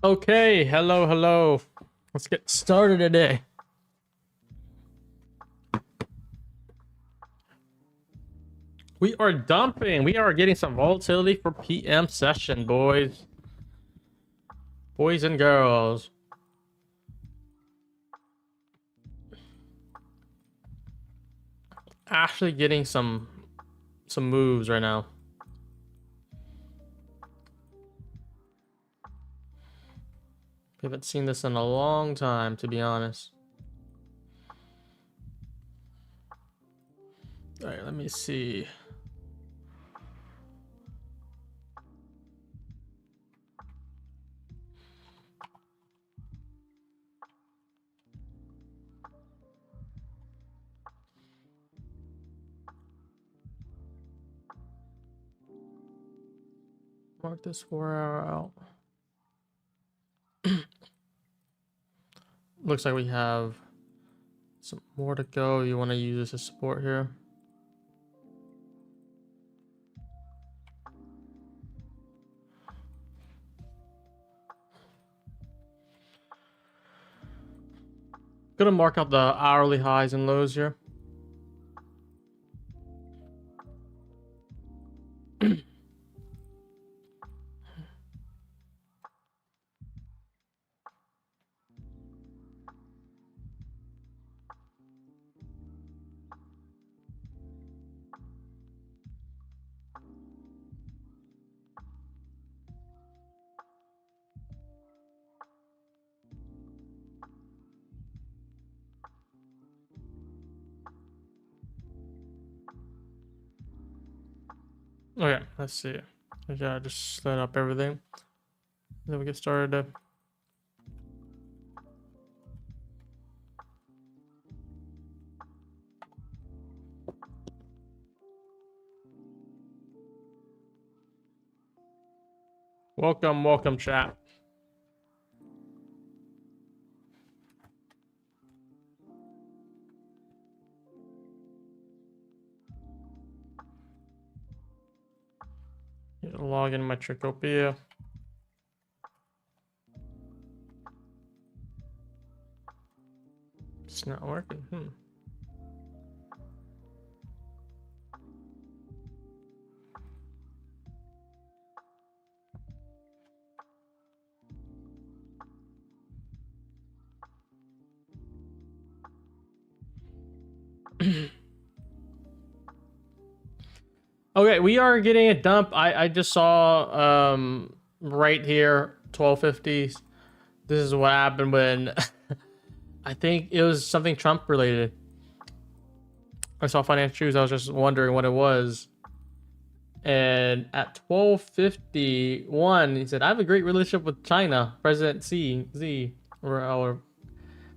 Okay, hello, hello. Let's get started today. We are dumping. We are getting some volatility for PM session, boys. Boys and girls. Actually getting some moves right now. We haven't seen this in a long time, to be honest. All right, let me see. Mark this 4 hour out. Looks like we have some more to go. You want to use this as support here? Gonna mark out the hourly highs and lows here. Okay, let's see. Yeah, just set up everything. Then we get started. Welcome, chat. Log in my Tricopia. It's not working. Okay, we are getting a dump. I just saw right here 1250s. This is what happened when I think it was something Trump related. I saw financial news. I was just wondering what it was. And at 12:51, he said, "I have a great relationship with China, President Z."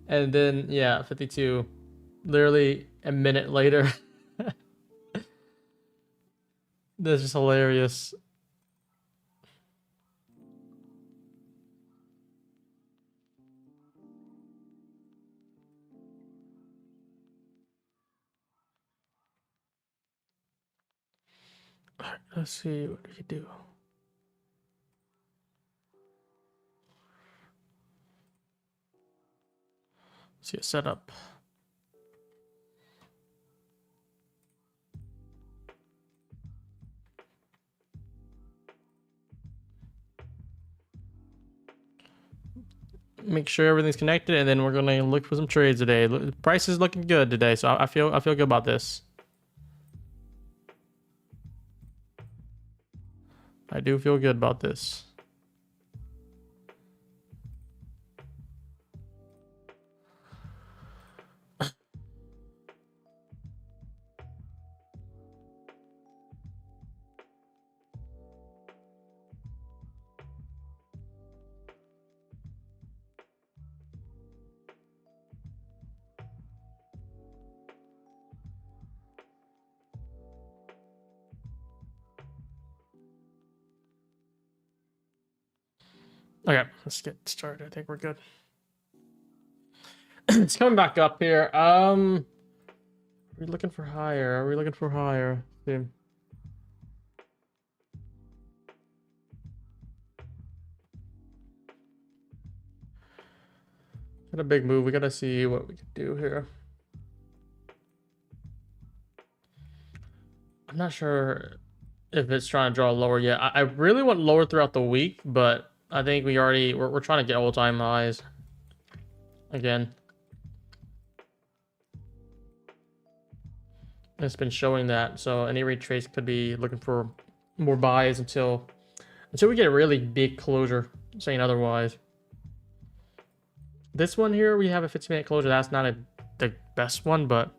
And then yeah, 52, literally a minute later. That's just hilarious. All right, let's see what we can do. Let's see a setup. Make sure everything's connected, and then we're gonna look for some trades today. The price is looking good today, so I feel good about this. I do feel good about this. Okay, let's get started. I think we're good. It's coming back up here. Are we looking for higher? Are we looking for higher? See. Got a big move. We gotta see what we can do here. I'm not sure if it's trying to draw lower yet. I really want lower throughout the week, but I think we're trying to get all-time highs again. It's been showing that, so any retrace could be looking for more buys until we get a really big closure saying otherwise. This one here, we have a 15-minute closure. That's not the best one, but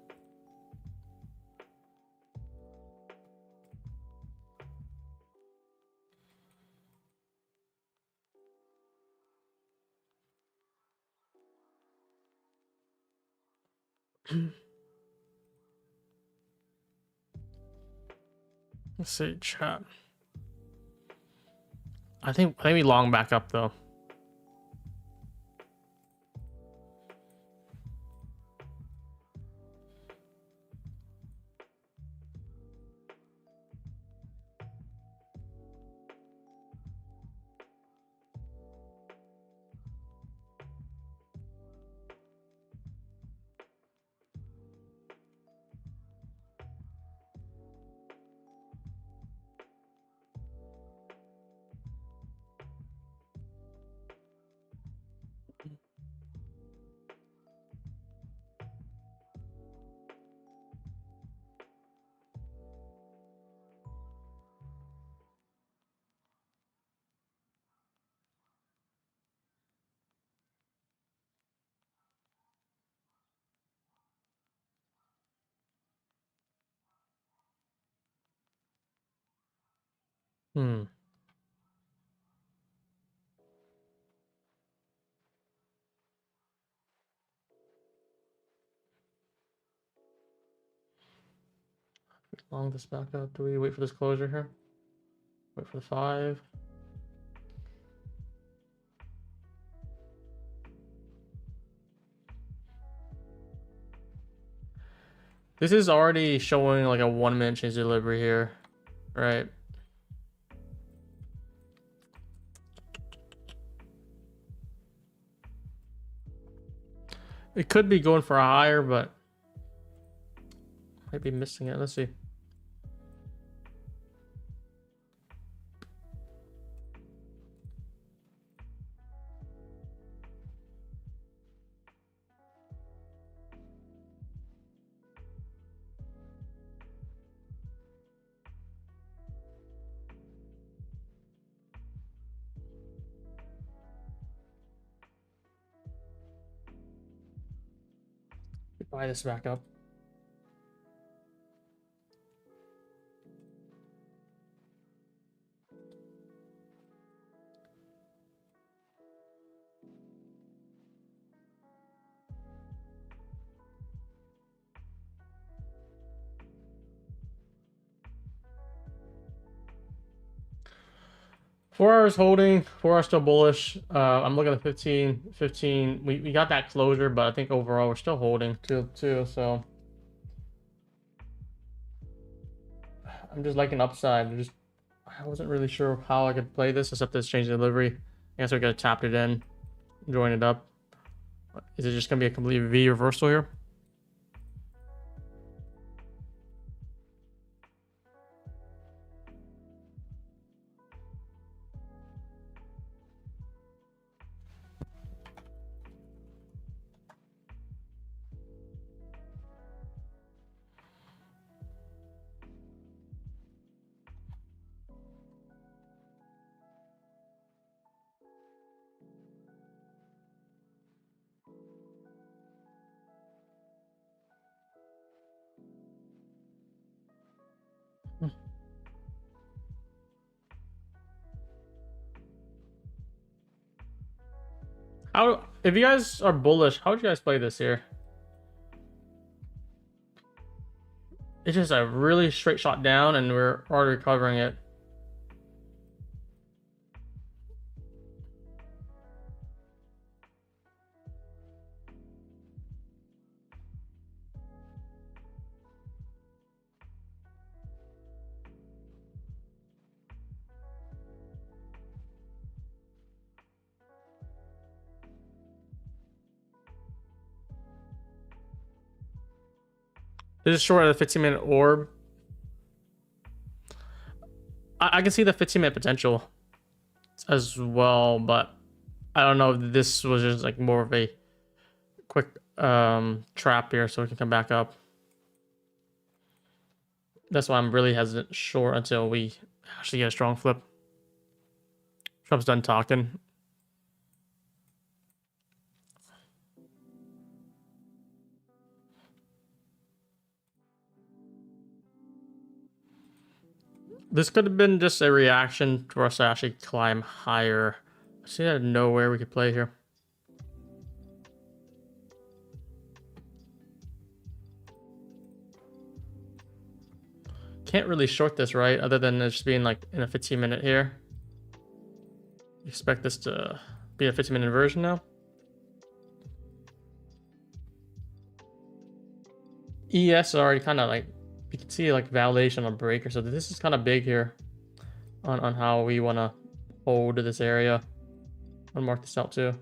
let's see, chat. I think we long back up though. Long this back up. Do we wait for this closure here? Wait for the 5. This is already showing like a 1-minute change delivery here, right? It could be going for a higher, but might be missing it. Let's see. Buy this back up. Four hours holding, 4 hours still bullish. I'm looking at 15. We got that closure, but I think overall we're still holding too. So I'm just liking upside. I wasn't really sure how I could play this except this change in delivery. I guess we gotta tap it in, join it up. Is it just gonna be a complete V reversal here? How, if you guys are bullish, how would you guys play this here? It's just a really straight shot down and we're already recovering it. This is short of the 15-minute orb. I can see the 15-minute potential as well, but I don't know if this was just like more of a quick trap here so we can come back up. That's why I'm really hesitant short until we actually get a strong flip. Trump's done talking. This could have been just a reaction for us to actually climb higher. I see out of nowhere we could play here. Can't really short this, right? Other than it just being like in a 15-minute here. Expect this to be a 15-minute inversion now. ES already kind of like, you can see like validation on breaker. So this is kind of big here on how we want to hold this area. I'll mark this out too.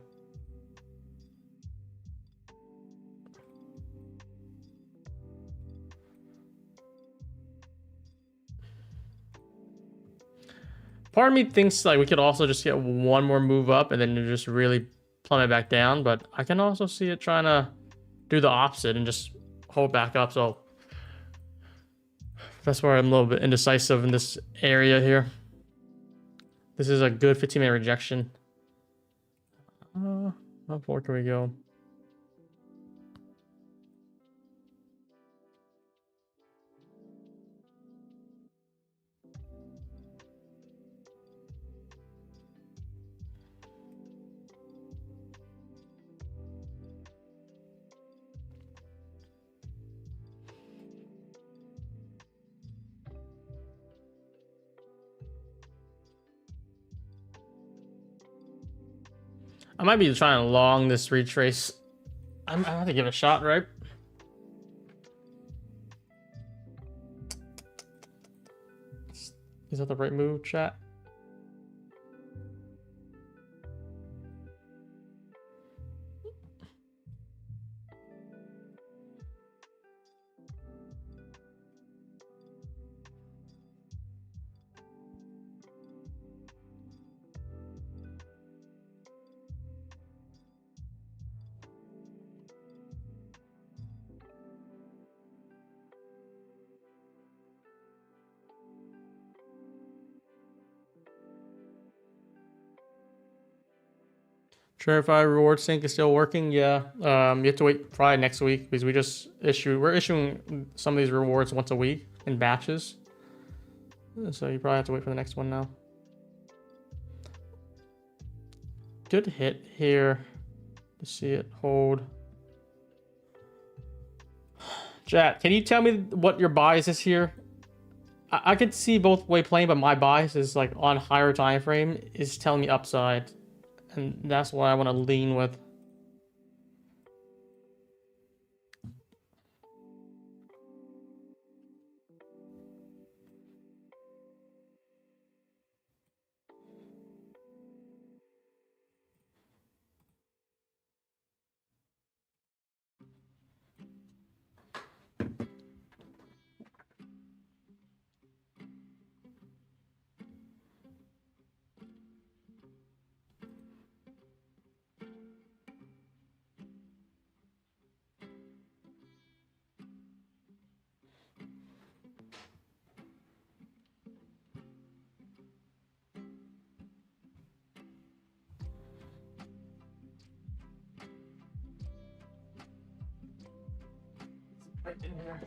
Part of me thinks like we could also just get one more move up and then just really plummet back down, but I can also see it trying to do the opposite and just hold back up. So that's where I'm a little bit indecisive in this area here. This is a good 15-minute rejection. How far can we go? I might be trying to long this retrace. I have to give it a shot, right? Is that the right move, chat? Verify reward sync is still working. Yeah. You have to wait probably next week because we're issuing some of these rewards once a week in batches. So you probably have to wait for the next one now. Good hit here to see it hold. Chat, can you tell me what your bias is here? I could see both way playing, but my bias is like on higher time frame is telling me upside. And that's what I want to lean with. Right in here.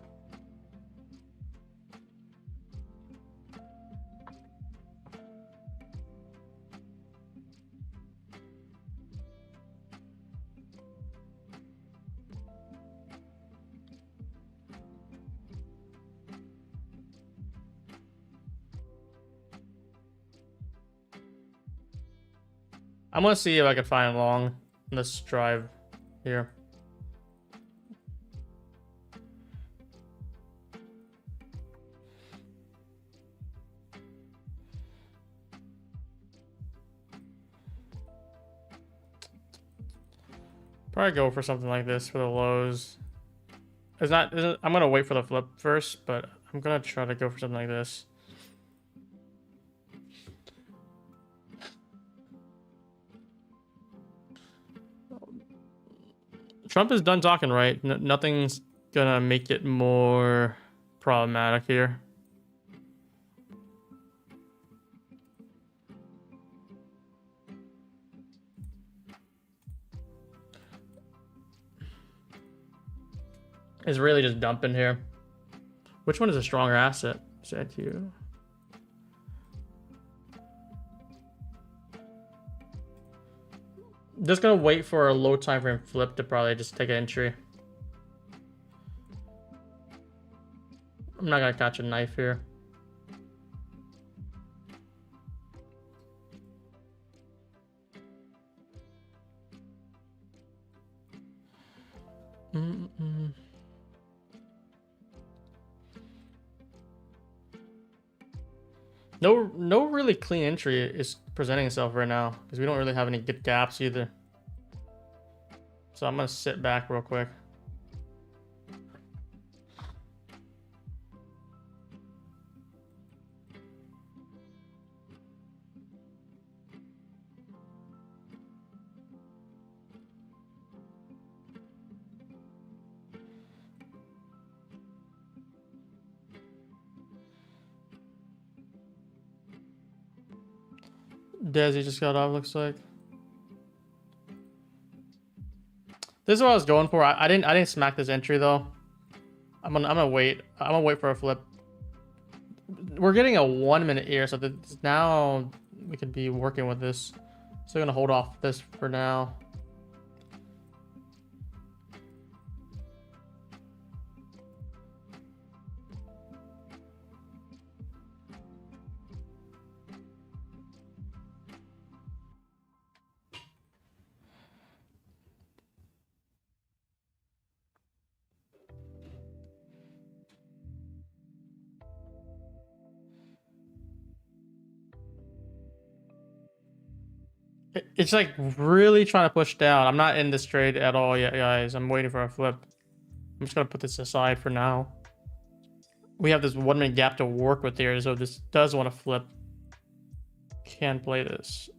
I'm gonna see if I can find long. Let's drive here. Probably go for something like this for the lows. It's not. I'm gonna wait for the flip first, but I'm gonna try to go for something like this. Trump is done talking, right? Nothing's gonna make it more problematic here. It's really just dumping here. Which one is a stronger asset? Said you. Just gonna wait for a low time frame flip to probably just take an entry. I'm not gonna catch a knife here. No really clean entry is presenting itself right now because we don't really have any good gaps either. So I'm gonna sit back real quick. Desi just got off, looks like. This is what I was going for. I didn't smack this entry though. I'm gonna wait. I'm gonna wait for a flip. We're getting a 1 minute here, so now we could be working with this. So I'm gonna hold off this for now. It's like really trying to push down. I'm not in this trade at all yet, guys. I'm waiting for a flip. I'm just gonna put this aside for now. We have this 1 minute gap to work with here, so if this does want to flip, can play this.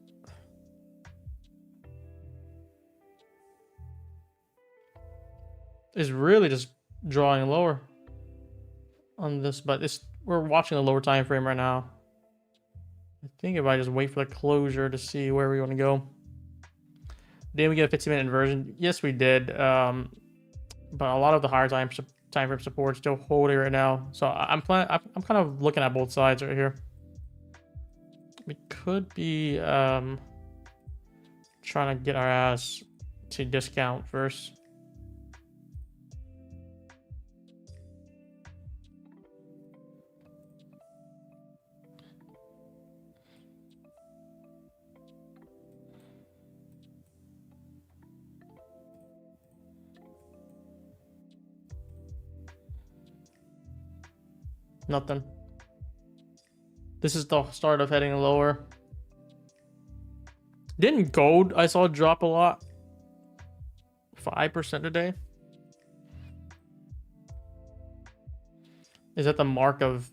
It's really just drawing lower on this, but we're watching the lower time frame right now. I think if I just wait for the closure to see where we want to go. Did we get a 15-minute inversion? Yes, we did. But a lot of the higher time frame support still holding right now. So I'm kind of looking at both sides right here. We could be trying to get our ass to discount first. Nothing. This is the start of heading lower. Didn't gold I saw drop a lot? 5% today. Is that the mark of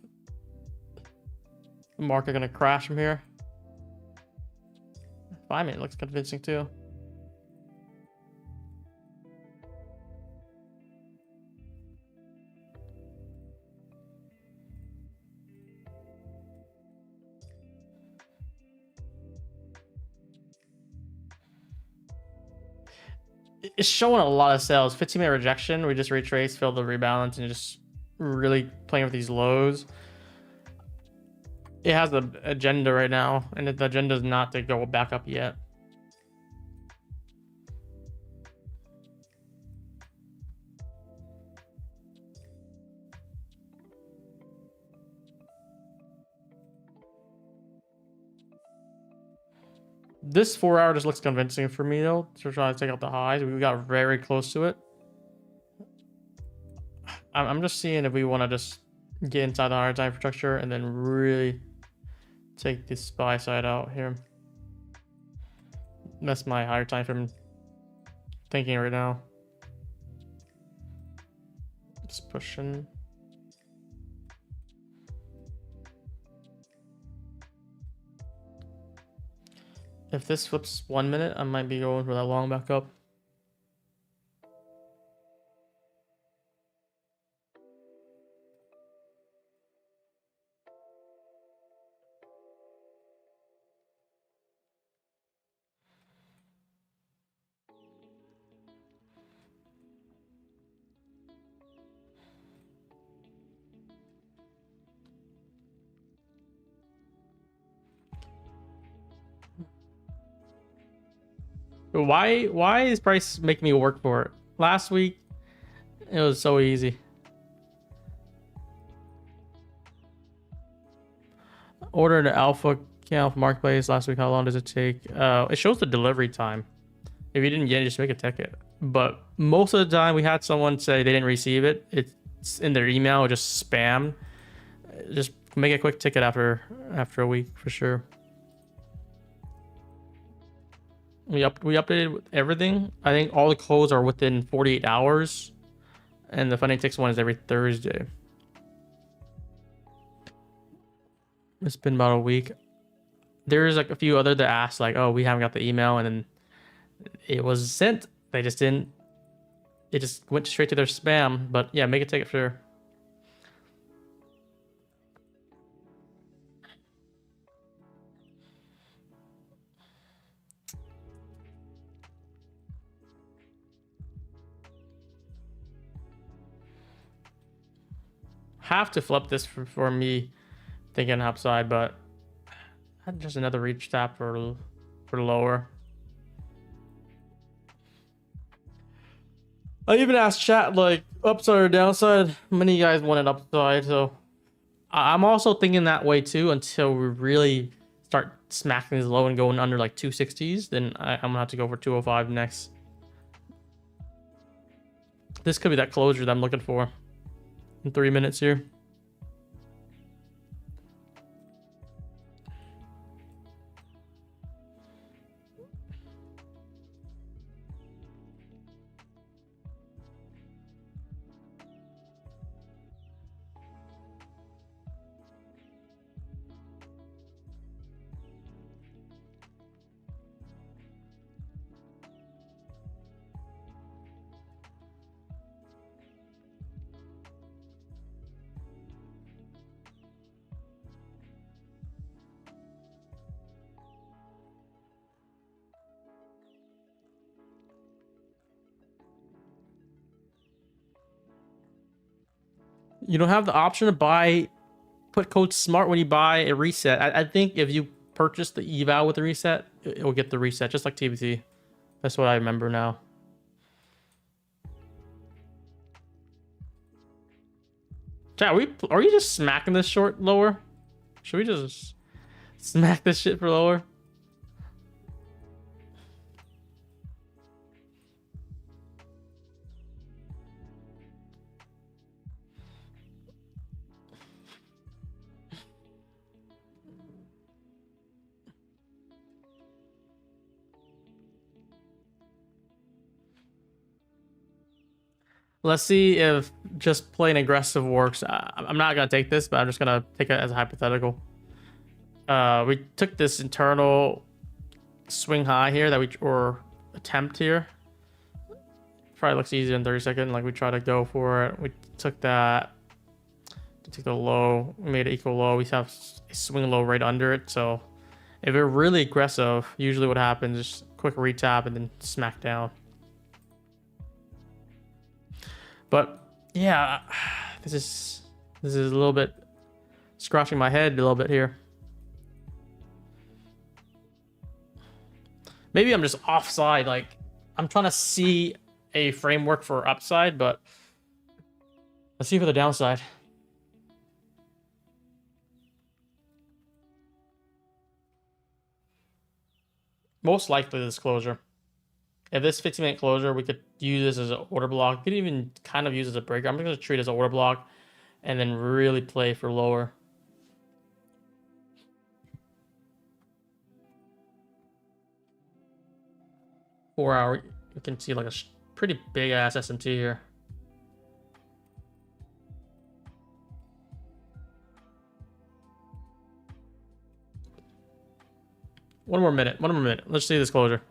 the market gonna crash from here? 5 minute looks convincing too. It's showing a lot of sales. 15-minute rejection. We just retrace, fill the rebalance, and just really playing with these lows. It has the agenda right now, and the agenda is not to go back up yet. This 4 hour just looks convincing for me though. So we're trying to take out the highs. We got very close to it. I'm just seeing if we want to just get inside the higher time structure and then really take this buy side out here. That's my higher time frame thinking right now. It's pushing. If this flips 1 minute, I might be going for that long back up. Why is price making me work for it? Last week, it was so easy. Ordered an alpha camp marketplace last week. How long does it take? It shows the delivery time. If you didn't get it, just make a ticket. But most of the time, we had someone say they didn't receive it. It's in their email, just spam. Just make a quick ticket after a week for sure. We updated everything. I think all the codes are within 48 hours, and the funding ticks one is every Thursday. It's been about a week. There's like a few other that asked like, oh, we haven't got the email, and then it was sent. They just didn't. It just went straight to their spam. But yeah, make a ticket for sure. Have to flip this for me thinking upside, but just another reach tap for lower. I even asked chat like upside or downside. Many of you guys wanted upside, so I'm also thinking that way too until we really start smacking this low and going under like 260s. Then I'm gonna have to go for 205 next. This could be that closure that I'm looking for in 3 minutes here. You don't have the option to buy, put code SMART when you buy a reset. I think if you purchase the eval with a reset, it will get the reset, just like TBT. That's what I remember now. Chat, are you just smacking this short lower? Should we just smack this shit for lower? Let's see if just playing aggressive works. I'm not gonna take this, but I'm just gonna take it as a hypothetical. We took this internal swing high here that or attempt here. Probably looks easier in 30 seconds. Like we try to go for it. We took that. Took the low. We made it equal low. We have a swing low right under it. So if we're really aggressive, usually what happens is quick retap and then smack down. But yeah, this is a little bit scratching my head a little bit here. Maybe I'm just offside. Like I'm trying to see a framework for upside, but let's see for the downside. Most likely this closure. If this 15-minute closure, we could use this as an order block. We could even kind of use it as a breaker. I'm going to treat it as an order block and then really play for lower. Four hour, you can see like a pretty big ass SMT here. One more minute. One more minute. Let's see this closure.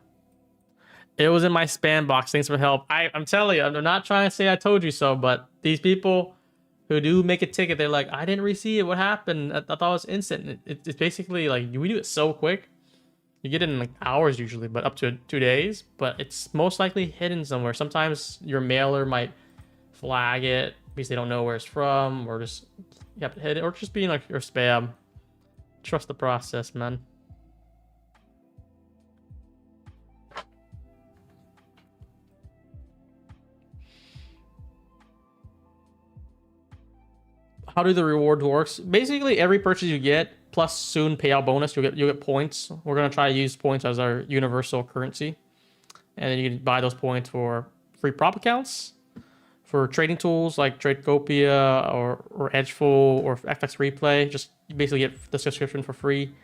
It was in my spam box. Thanks for help. I'm telling you, I'm not trying to say I told you so, but these people who do make a ticket, they're like, I didn't receive it. What happened? I thought it was instant. It's basically like, we do it so quick. You get it in like hours usually, but up to 2 days. But it's most likely hidden somewhere. Sometimes your mailer might flag it because they don't know where it's from, or just you have to hit it, or just being like your spam. Trust the process, man. How do the rewards works? Basically, every purchase you get plus soon payout bonus, you'll get points. We're gonna try to use points as our universal currency, and then you can buy those points for free prop accounts, for trading tools like Tradecopia or Edgeful or FX Replay. Just basically get the subscription for free.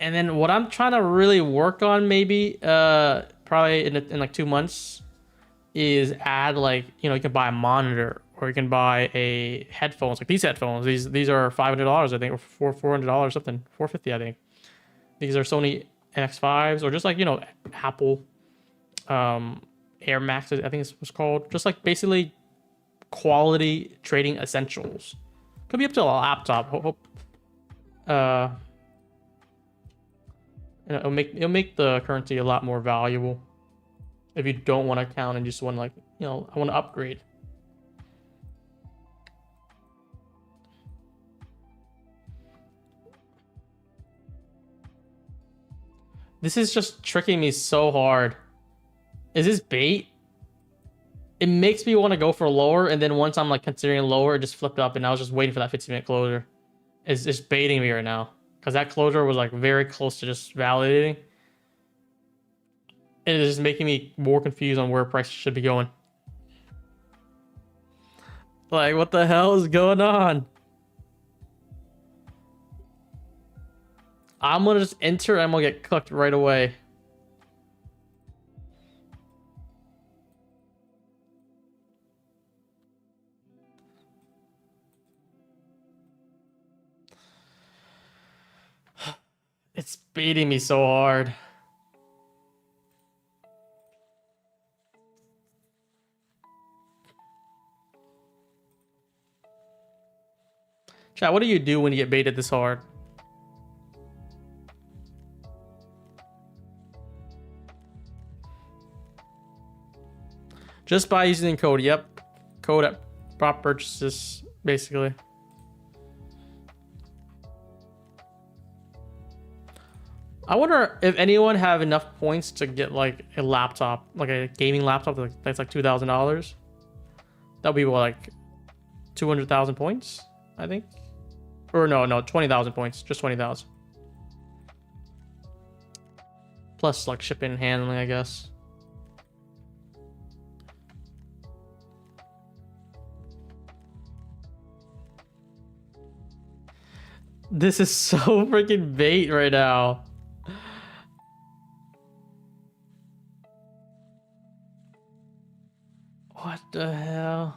And then what I'm trying to really work on, maybe probably in like 2 months, is add like, you know, you can buy a monitor, or you can buy a headphones, like these headphones. These are $500, I think, or $400 something, $450, I think. These are Sony NX5s, or just like, you know, Apple Air Max, I think it's what's called. Just like basically quality trading essentials. Could be up to a laptop. It'll make the currency a lot more valuable if you don't want to count and just want to, like, you know, I want to upgrade. This is just tricking me so hard. Is this bait? It makes me want to go for lower, and then once I'm like considering lower, it just flipped up, and I was just waiting for that 15-minute closure. It's just baiting me right now, because that closure was like very close to just validating. And it's just making me more confused on where price should be going. Like, what the hell is going on? I'm gonna just enter and I'm gonna get cooked right away. It's beating me so hard. Chat, what do you do when you get baited this hard? Just by using the code. Yep. Code at prop purchases, basically. I wonder if anyone have enough points to get like a laptop, like a gaming laptop that's like $2,000. That'll be what, like 200,000 points, I think. Or no, 20,000 points, just 20,000. Plus like shipping and handling, I guess. This is so freaking bait right now. What the hell?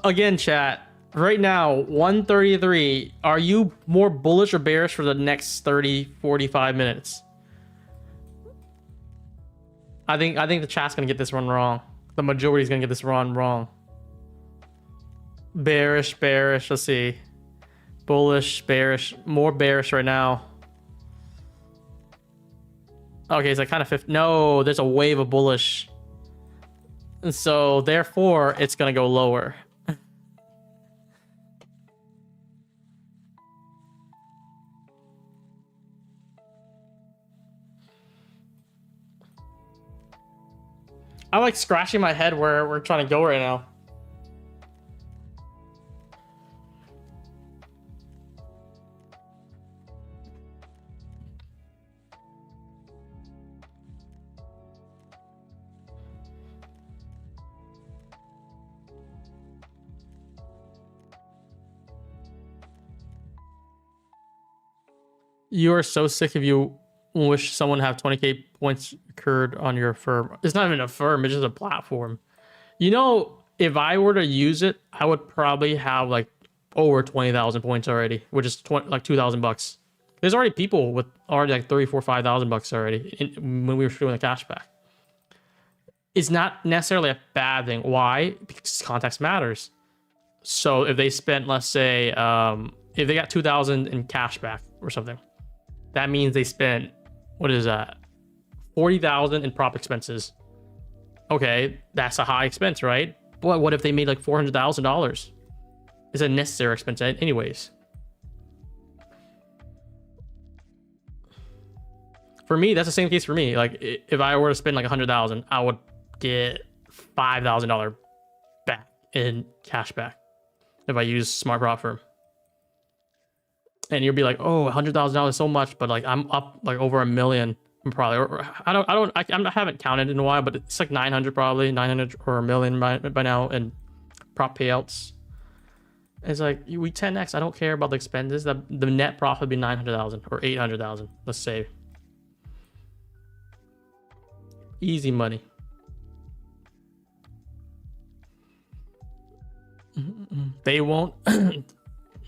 Again, chat. Right now, 133. Are you more bullish or bearish for the next 30, 45 minutes? I think the chat's gonna get this one wrong. The majority is gonna get this one wrong. Bearish. Let's see. Bullish, bearish, more bearish right now. Okay, it's like kind of 50. No, there's a wave of bullish. And so therefore, it's gonna go lower. I'm like scratching my head where we're trying to go right now. You are so sick if you wish someone have 20K points occurred on your firm. It's not even a firm, it's just a platform. You know, if I were to use it, I would probably have like over 20,000 points already, which is like $2,000. There's already people with already like 3, 4, 5,000 bucks already when we were doing the cashback. It's not necessarily a bad thing. Why? Because context matters. So if they spent, let's say, if they got 2,000 in cashback or something, that means they spent, what is that? 40,000 in prop expenses. Okay, that's a high expense, right? But what if they made like $400,000? It's a necessary expense anyways. For me, that's the same case for me. Like if I were to spend like 100,000, I would get $5,000 back in cash back if I use Smart Prop Firm. And you'll be like, oh, $100,000 is so much, but like I'm up like over $1 million. I'm probably, or I haven't counted in a while, but it's like 900 probably, 900 or $1 million by now in prop payouts. It's like we 10x. I don't care about the expenses. The net profit would be 900,000 or 800,000. Let's say. Easy money. They won't.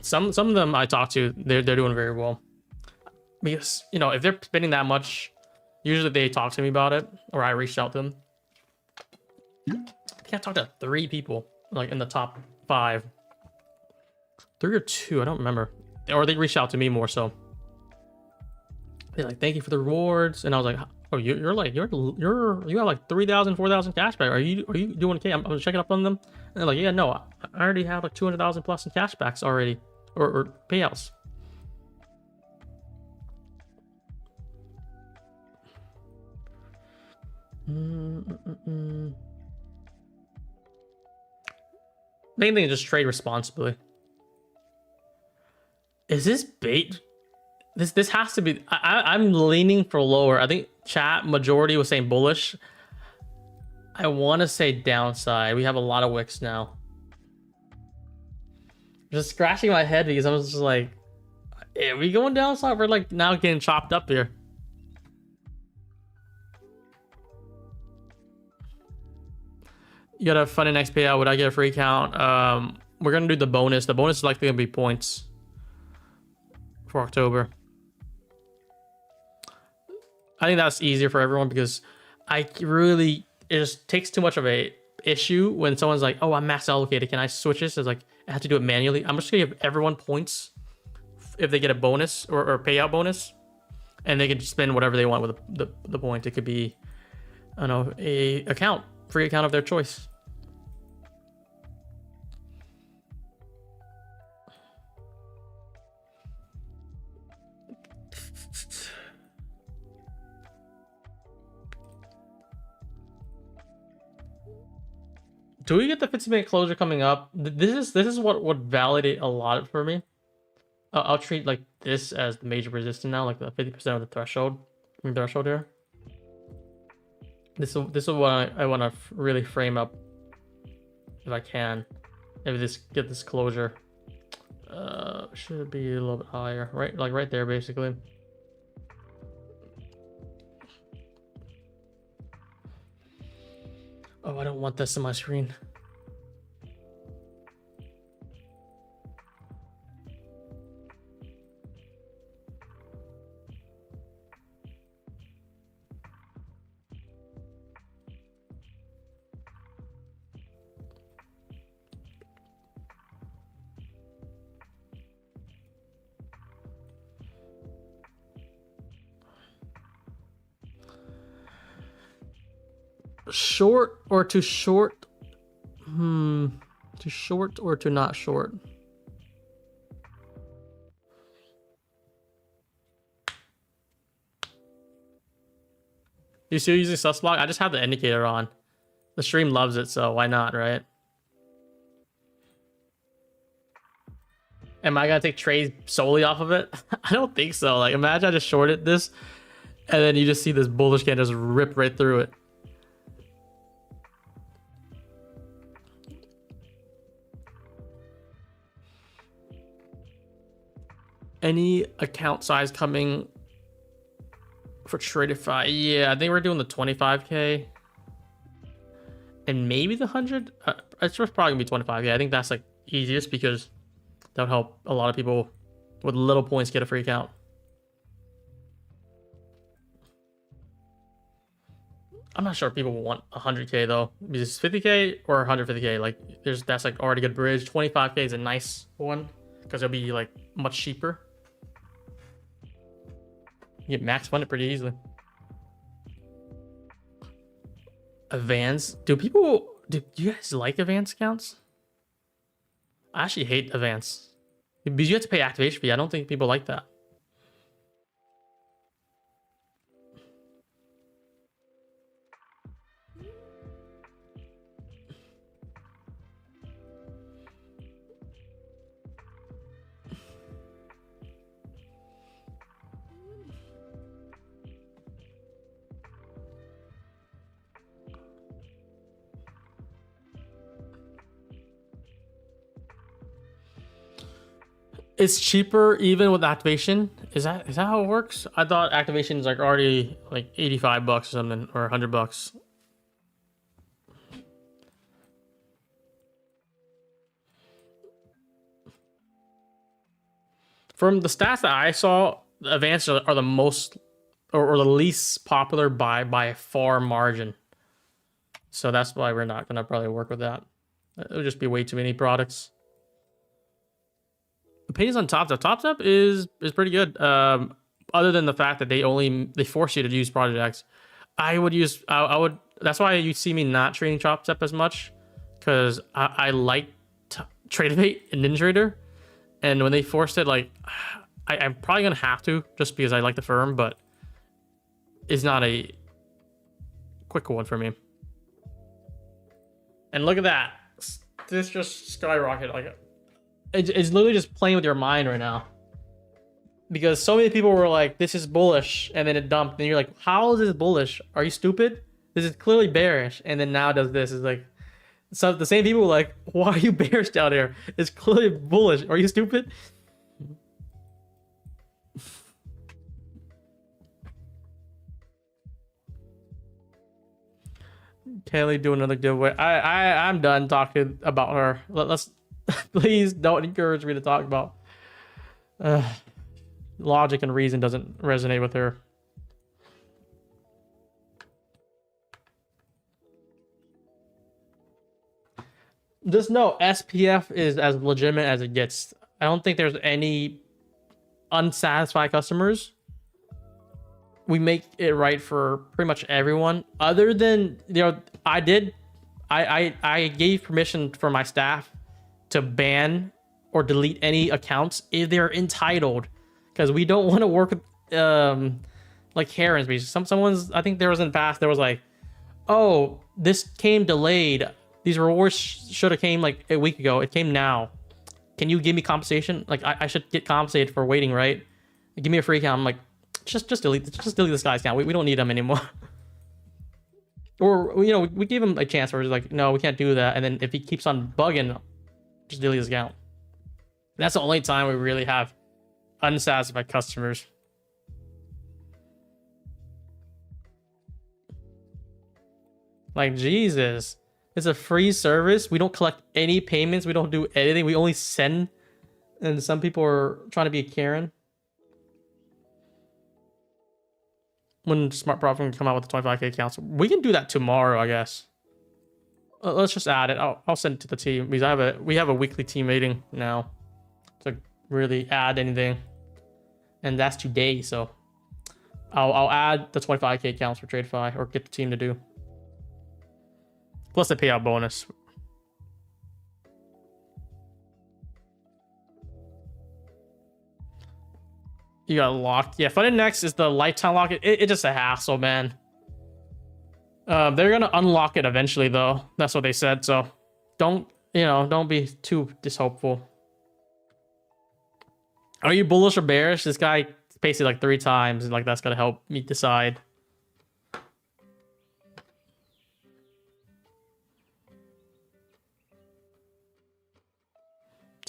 some of them I talk to, they're doing very well, because you know if they're spending that much, usually they talk to me about it or I reached out to them. I think I talked to 3 people like in the top 5, 3 or 2, I don't remember, or they reached out to me more so. They're like, thank you for the rewards, and I was like, oh, you have like 3,000, 4,000 cashback. Are you doing okay? I'm checking up on them, and they're like, yeah, no, I already have like 200,000 plus in cashbacks already, or payouts. Main thing is just trade responsibly. Is this bait? This has to be. I'm leaning for lower. I think chat majority was saying bullish. I want to say downside. We have a lot of wicks now. Just scratching my head because I was just like, are we going downside? We're like now getting chopped up here. You gotta fund the next payout. Would I get a free count? We're gonna do the bonus. The bonus is likely gonna be points for October. I think that's easier for everyone because it just takes too much of a issue when someone's like, oh, I'm max allocated, can I switch this? It's like I have to do it manually. I'm just gonna give everyone points if they get a bonus or payout bonus, and they can just spend whatever they want with the point. It could be, I don't know, a free account of their choice. Do we get the 50-minute closure coming up? This is what would validate a lot for me. I'll treat like this as the major resistance now, like the 50% of the threshold here. This is what I want to really frame up if I can. If get this closure, should be a little bit higher, right? Like right there, basically. Oh, I don't want this on my screen. Short or too short? Too short or too not short? You still using Susblock? I just have the indicator on. The stream loves it, so why not, right? Am I gonna take trades solely off of it? I don't think so. Like, imagine I just shorted this, and then you just see this bullish candle just rip right through it. Any account size coming for Tradify? Yeah, I think we're doing the 25K and maybe the 100. It's probably gonna be 25. Yeah, I think that's like easiest because that would help a lot of people with little points get a free account. I'm not sure if people will want 100K though. Because 50K or 150K, like that's like already a good bridge. 25K is a nice one because it'll be like much cheaper. You get max funded pretty easily. Advance. Do you guys like advance accounts? I actually hate advance because you have to pay activation fee. I don't think people like that. It's cheaper even with activation. Is that how it works? I thought activation is like already like $85 or something, or $100. From the stats that I saw, the advanced are the most or the least popular by a far margin. So that's why we're not gonna probably work with that. It'll just be way too many products. Opinions on TopStep is pretty good. Other than the fact that they force you to use projects, I would. That's why you see me not trading TopStep as much, because I like Trademate and NinjaTrader, and when they forced it, like I'm probably gonna have to just because I like the firm, but it's not a quick one for me. And look at that, this just skyrocketed like. It's literally just playing with your mind right now, because so many people were like, this is bullish, and then it dumped, and you're like, how is this bullish? Are you stupid? This is clearly bearish. And then now does this. Is like, so the same people were like, why are you bearish down here? It's clearly bullish. Are you stupid? Kaylee do another giveaway. I'm done talking about her. Let's please don't encourage me to talk about logic and reason doesn't resonate with her. Just know SPF is as legitimate as it gets. I don't think there's any unsatisfied customers. We make it right for pretty much everyone, other than, you know, I gave permission for my staff to ban or delete any accounts if they're entitled, because we don't want to work with like Karens. Someone's, I think there was in the past, there was like, oh, this came delayed, these rewards should have came like a week ago, it came now, can you give me compensation? Like I should get compensated for waiting, right? Give me a free account. I'm like, just delete this guy's account. We don't need him anymore. Or, you know, we gave him a chance where it's like, no, we can't do that, and then if he keeps on bugging, just delete his account. That's the only time we really have unsatisfied customers. Like, Jesus, it's a free service. We don't collect any payments. We don't do anything. We only send. And some people are trying to be a Karen. When Smart Profit can come out with the 25K accounts, we can do that tomorrow, I guess. Let's just add it. I'll send it to the team, because we have a weekly team meeting now to really add anything, and that's today. So I'll add the 25K accounts for TradeFi, or get the team to do, plus the payout bonus. You got locked. Yeah, Funded Next is the lifetime lock. It's just a hassle, man. They're gonna unlock it eventually, though. That's what they said. So don't be too dishopeful. Are you bullish or bearish? This guy pasted like 3 times, and like that's gonna help me decide.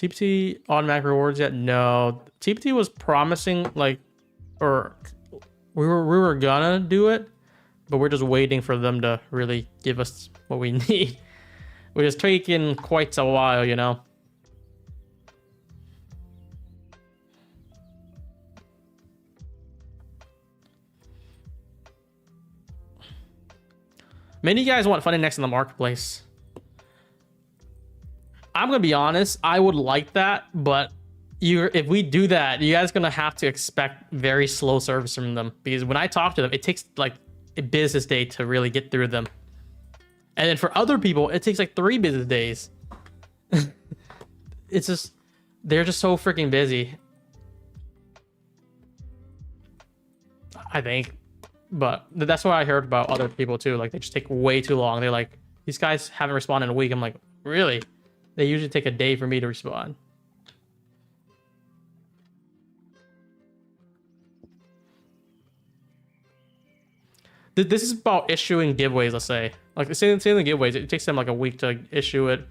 TPT automatic rewards yet? No. TPT was promising, like, or we were gonna do it, but we're just waiting for them to really give us what we need, which is taking quite a while, you know. Many guys want funding next in the marketplace. I'm gonna be honest, I would like that, but if we do that, you guys are gonna have to expect very slow service from them, because when I talk to them, it takes like a business day to really get through them, and then for other people, it takes like 3 business days. It's just they're just so freaking busy, I think. But that's what I heard about other people too. Like, they just take way too long. They're like, these guys haven't responded in a week. I'm like, really? They usually take a day for me to respond. This is about issuing giveaways, let's say. Like, the same thing, the giveaways, it takes them like a week to issue it.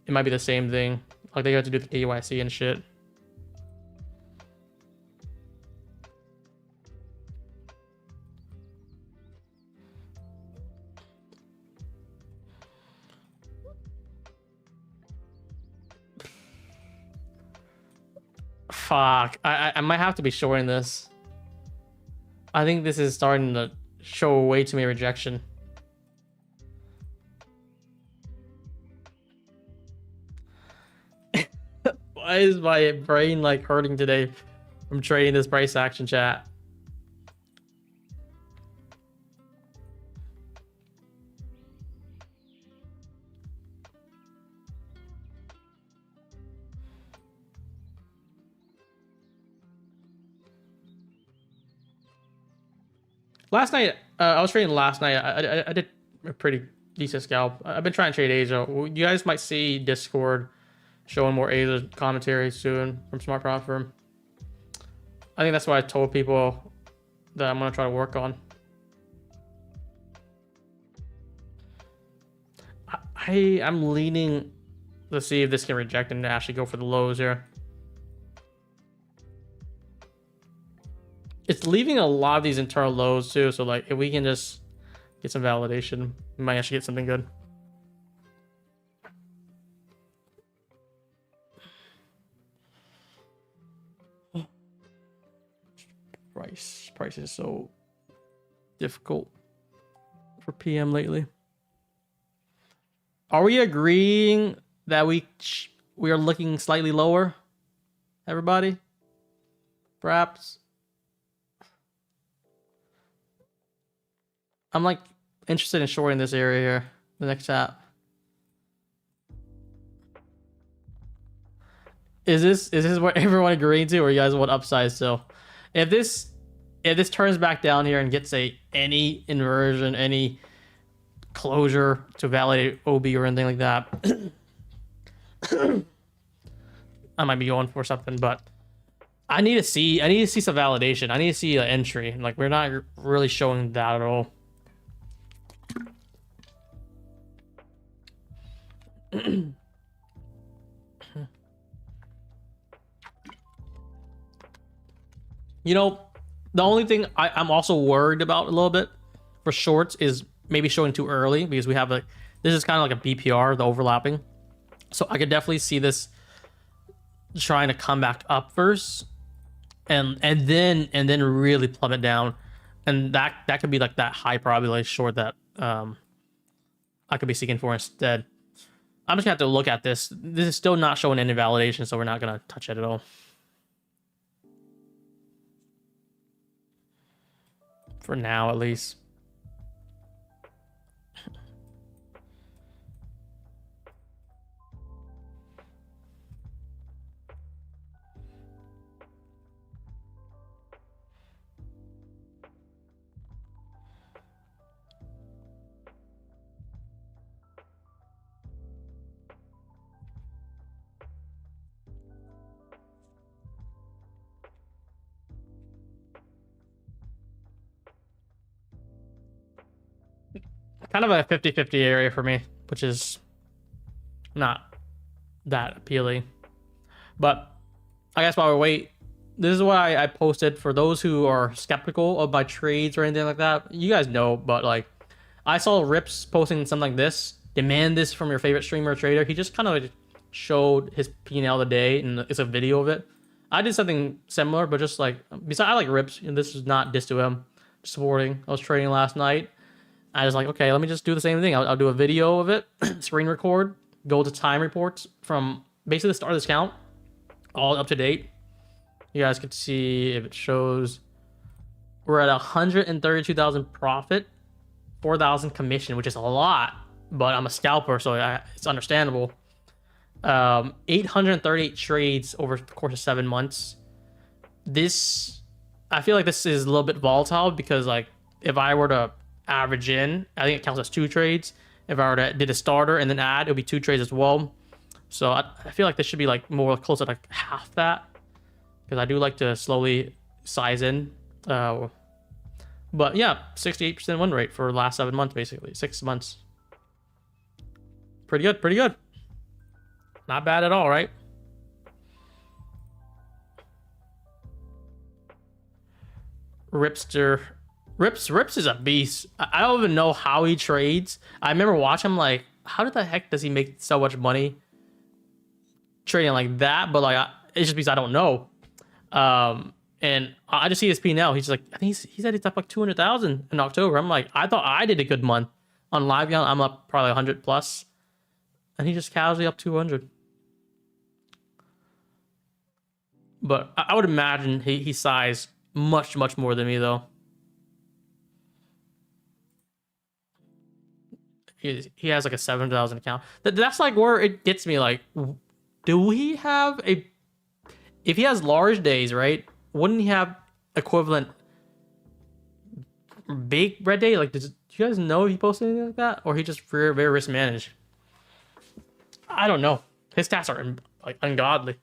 It might be the same thing. Like, they have to do the KYC and shit. Fuck. I might have to be shorting this. I think this is starting to show way too many rejection. Why is my brain like hurting today from trading this price action chat? Last night, I was trading last night. I did a pretty decent scalp. I've been trying to trade Asia. You guys might see Discord showing more Asia commentary soon from Smart Profit Firm. I think that's what I told people that I'm going to try to work on. I'm leaning to see if this can reject and actually go for the lows here. It's leaving a lot of these internal lows too, so like if we can just get some validation, we might actually get something good. Price is so difficult for PM lately. Are we agreeing that we are looking slightly lower, everybody? Perhaps. I'm like interested in shorting this area here, the next app. Is this what everyone agreed to, or you guys want upside still? If this turns back down here and gets any inversion, any closure to validate OB or anything like that, I might be going for something, but I need to see some validation. I need to see an entry. Like, we're not really showing that at all. You know, the only thing I'm also worried about a little bit for shorts is maybe showing too early, because we have this is kind of like a BPR, the overlapping. So I could definitely see this trying to come back up first and then really plummet down. And that could be like that high probability short that I could be seeking for instead. I'm just gonna have to look at this. This is still not showing any validation, so we're not gonna touch it at all. For now, at least. Kind of a 50-50 area for me, which is not that appealing. But I guess while we wait, this is what I posted for those who are skeptical of my trades or anything like that. You guys know, but like I saw Rips posting something like this. Demand this from your favorite streamer or trader. He just kind of like showed his P&L today, and it's a video of it. I did something similar, but just like, besides, I like Rips, and this is not diss to him. Just supporting. I was trading last night. I was like, okay, let me just do the same thing. I'll do a video of it, screen record, go to time reports from basically the start of this count, all up to date. You guys can see if it shows we're at 132,000 profit, 4,000 commission, which is a lot, but I'm a scalper, so it's understandable. 838 trades over the course of 7 months. This, I feel like this is a little bit volatile because like if I were to average in, I think it counts as 2 trades. If I were to did a starter and then add, it would be 2 trades as well. So I feel like this should be like more close to like half that, because I do like to slowly size in. But yeah, 68% win rate for the last 7 months, basically 6 months. Pretty good, pretty good. Not bad at all, right? Ripster. Rips is a beast. I don't even know how he trades. I remember watching him like, how the heck does he make so much money trading like that? But like, it's just because I don't know. And I just see his P&L. He's like, I think he said he's up like 200,000 in October. I'm like, I thought I did a good month on live count. I'm up probably 100 plus, and he just casually up 200. But I would imagine he sized much more than me though. He has like a 7,000 account. That's like where it gets me. Like, do we have a? If he has large days, right? Wouldn't he have equivalent big red day? Like, do you guys know if he posts anything like that, or he just very risk managed? I don't know. His stats are like ungodly.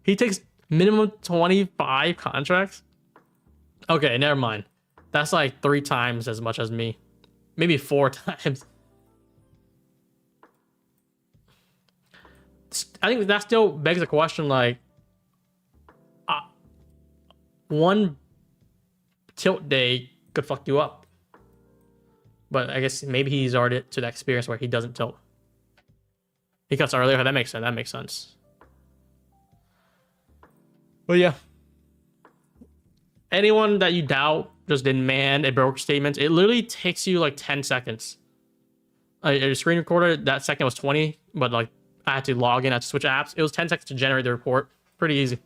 He takes minimum 25 contracts. Okay, never mind. That's like 3 times as much as me. Maybe 4 times. I think that still begs the question, like, one tilt day could fuck you up. But I guess maybe he's already to that experience where he doesn't tilt. He cuts earlier. That makes sense. That makes sense. But yeah. Anyone that you doubt just demand a broker statement, it literally takes you like 10 seconds. A screen recorder, that second was 20, but like I had to log in, I had to switch apps. It was 10 seconds to generate the report. Pretty easy.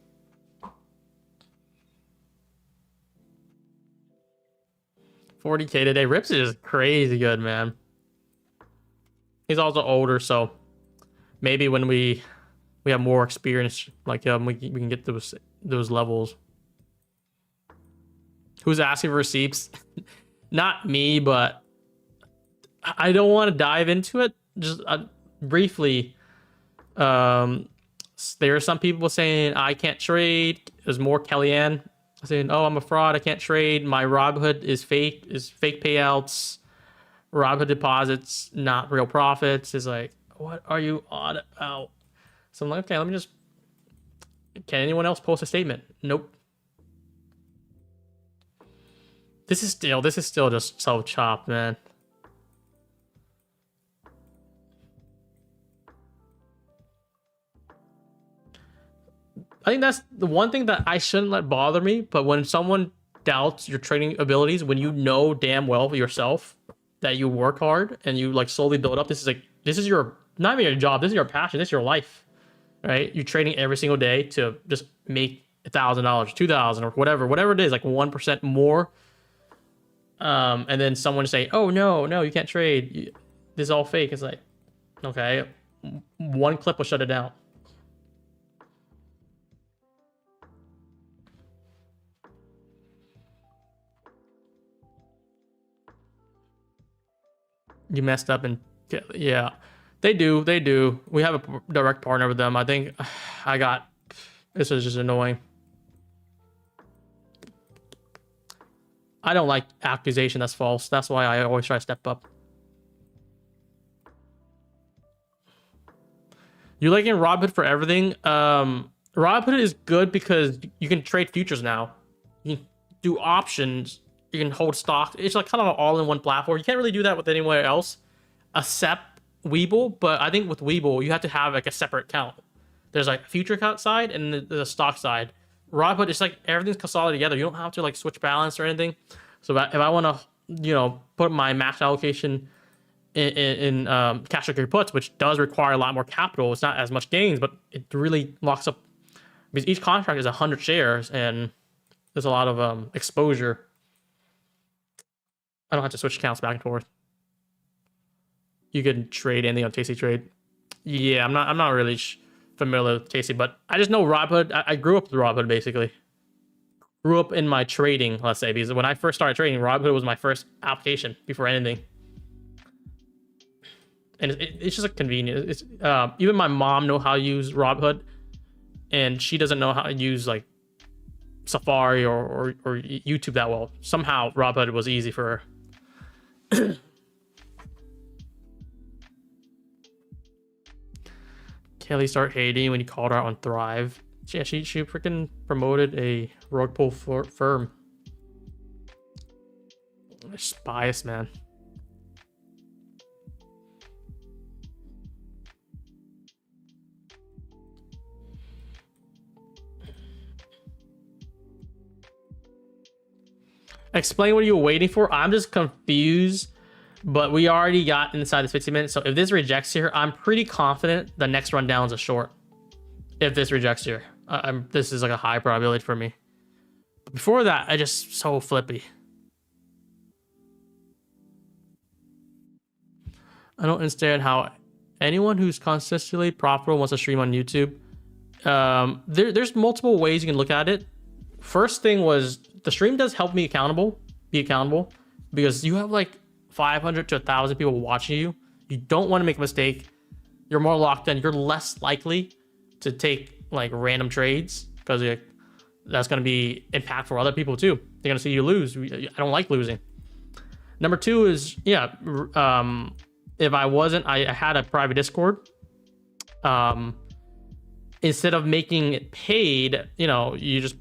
$40K today. Rips is crazy good, man. He's also older, so maybe when we have more experience, like we can get those levels. Who's asking for receipts? Not me, but I don't want to dive into it. Just briefly, there are some people saying I can't trade. There's more Kellyanne saying, "Oh, I'm a fraud. I can't trade. My Robinhood is fake payouts. Robinhood deposits, not real profits." Is like, what are you on about? So I'm like, okay, let me just. Can anyone else post a statement? Nope. This is still just so chopped, man. I think that's the one thing that I shouldn't let bother me. But when someone doubts your trading abilities, when you know damn well yourself that you work hard and you like slowly build up, this is your, not even your job, this is your passion, this is your life, right? You're trading every single day to just make $1,000, $2,000, or whatever it is, like 1% more. And then someone say, "Oh no, you can't trade. This is all fake." It's like, okay, one clip will shut it down. You messed up, and yeah, they do. We have a direct partner with them. I think this is just annoying. I don't like accusation that's false. That's why I always try to step up. You liking Robinhood for everything? Robinhood is good because you can trade futures now. You can do options. You can hold stocks. It's like kind of an all-in-one platform. You can't really do that with anywhere else except Webull. But I think with Webull, you have to have like a separate account. There's like a future account side and there's a stock side. Robinhood, it's like everything's consolidated together. You don't have to like switch balance or anything. So if I want to, put my max allocation in cash rebate puts, which does require a lot more capital, it's not as much gains, but it really locks up because each contract is 100 shares and there's a lot of exposure. I don't have to switch accounts back and forth. You can trade anything on Tasty Trade. Yeah, I'm not really familiar with Tasty, but I just know Robinhood. I grew up with Robinhood basically. Grew up in my trading, let's say, because when I first started trading, Robinhood was my first application before anything. And it's just a convenient. It's even my mom know how to use Robinhood, and she doesn't know how to use like Safari or YouTube that well. Somehow Robinhood was easy for her. Kelly start hating when you called her out on Thrive. Yeah, she freaking promoted a rug pull firm. It's biased, man. Explain what you were waiting for. I'm just confused, but we already got inside this 15 minutes. So if this rejects here, I'm pretty confident the next rundown is a short. If this rejects here, this is like a high probability for me. But before that, I just so flippy. I don't understand how anyone who's consistently profitable wants to stream on YouTube. There's multiple ways you can look at it. First thing was the stream does help me be accountable, because you have like 500 to 1,000 people watching you. You don't want to make a mistake. You're more locked in. You're less likely to take like random trades because that's going to be impactful for other people too. They're going to see you lose. I don't like losing. Number two is, if I wasn't, I had a private Discord. Instead of making it paid, you just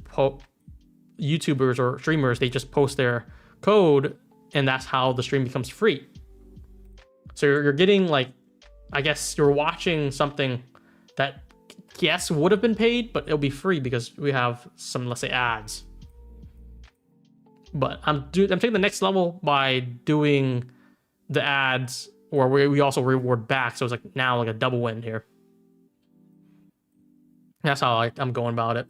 YouTubers or streamers, they just post their code and that's how the stream becomes free. So you're getting like, I guess you're watching something that yes would have been paid, but it'll be free because we have some, let's say, ads. But I'm taking the next level by doing the ads where we also reward back. So it's like now like a double win here. That's how I'm going about it.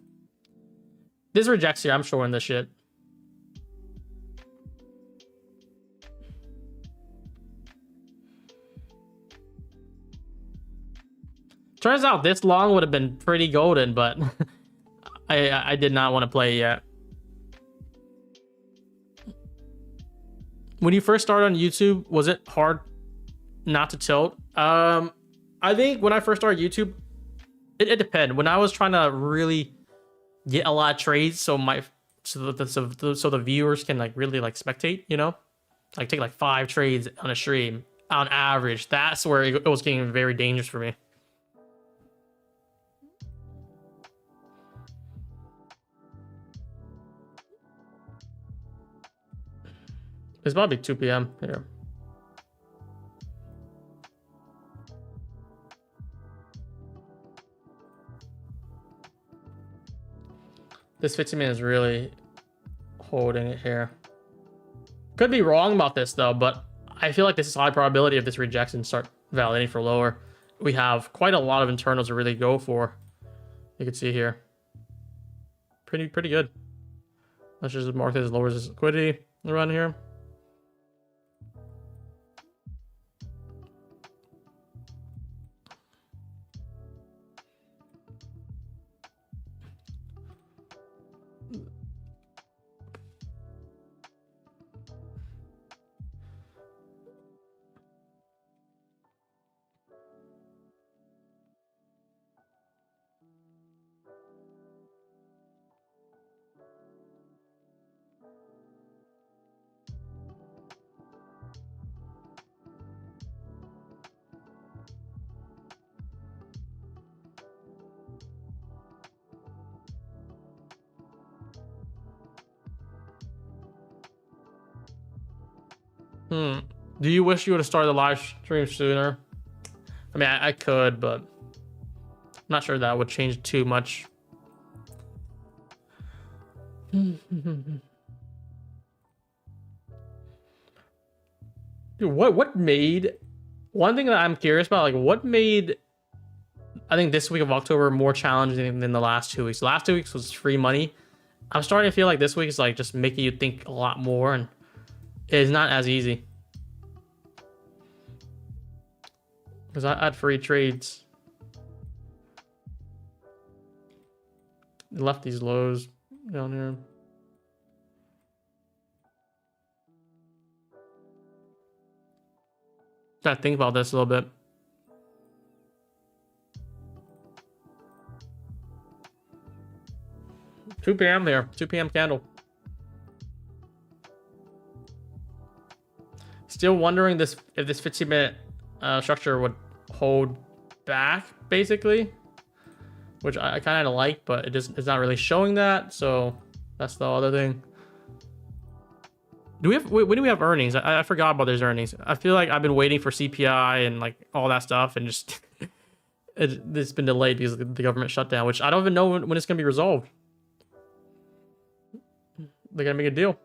This rejects here. I'm shorting this shit. Turns out this long would have been pretty golden, but I did not want to play yet. When you first started on YouTube, was it hard not to tilt? I think when I first started YouTube, it depended. When I was trying to really get a lot of trades, so the viewers can like really like spectate, like take like 5 trades on a stream on average. That's where it was getting very dangerous for me. It's about to be 2 p.m. here. This 15 minutes is really holding it here. Could be wrong about this though, but I feel like this is high probability if this rejects and start validating for lower. We have quite a lot of internals to really go for. You can see here. Pretty good. Let's just mark this as lower as liquidity around here. Hmm. Do you wish you would have started the live stream sooner? I mean, I could, but I'm not sure that would change too much. Dude, what made, one thing that I'm curious about, like what made, I think this week of October more challenging than the last 2 weeks. The last 2 weeks was free money. I'm starting to feel like this week is like just making you think a lot more, and it's not as easy. Because I had free trades. Left these lows down here. Gotta think about this a little bit. Two p.m. there. 2 p.m. candle. Still wondering this if this 15-minute structure would hold back, basically, which I kind of like, but it's not really showing that. So that's the other thing. When do we have earnings? I forgot about those earnings. I feel like I've been waiting for CPI and like all that stuff, and just it's been delayed because of the government shutdown, which I don't even know when it's gonna be resolved. They're gonna make a deal.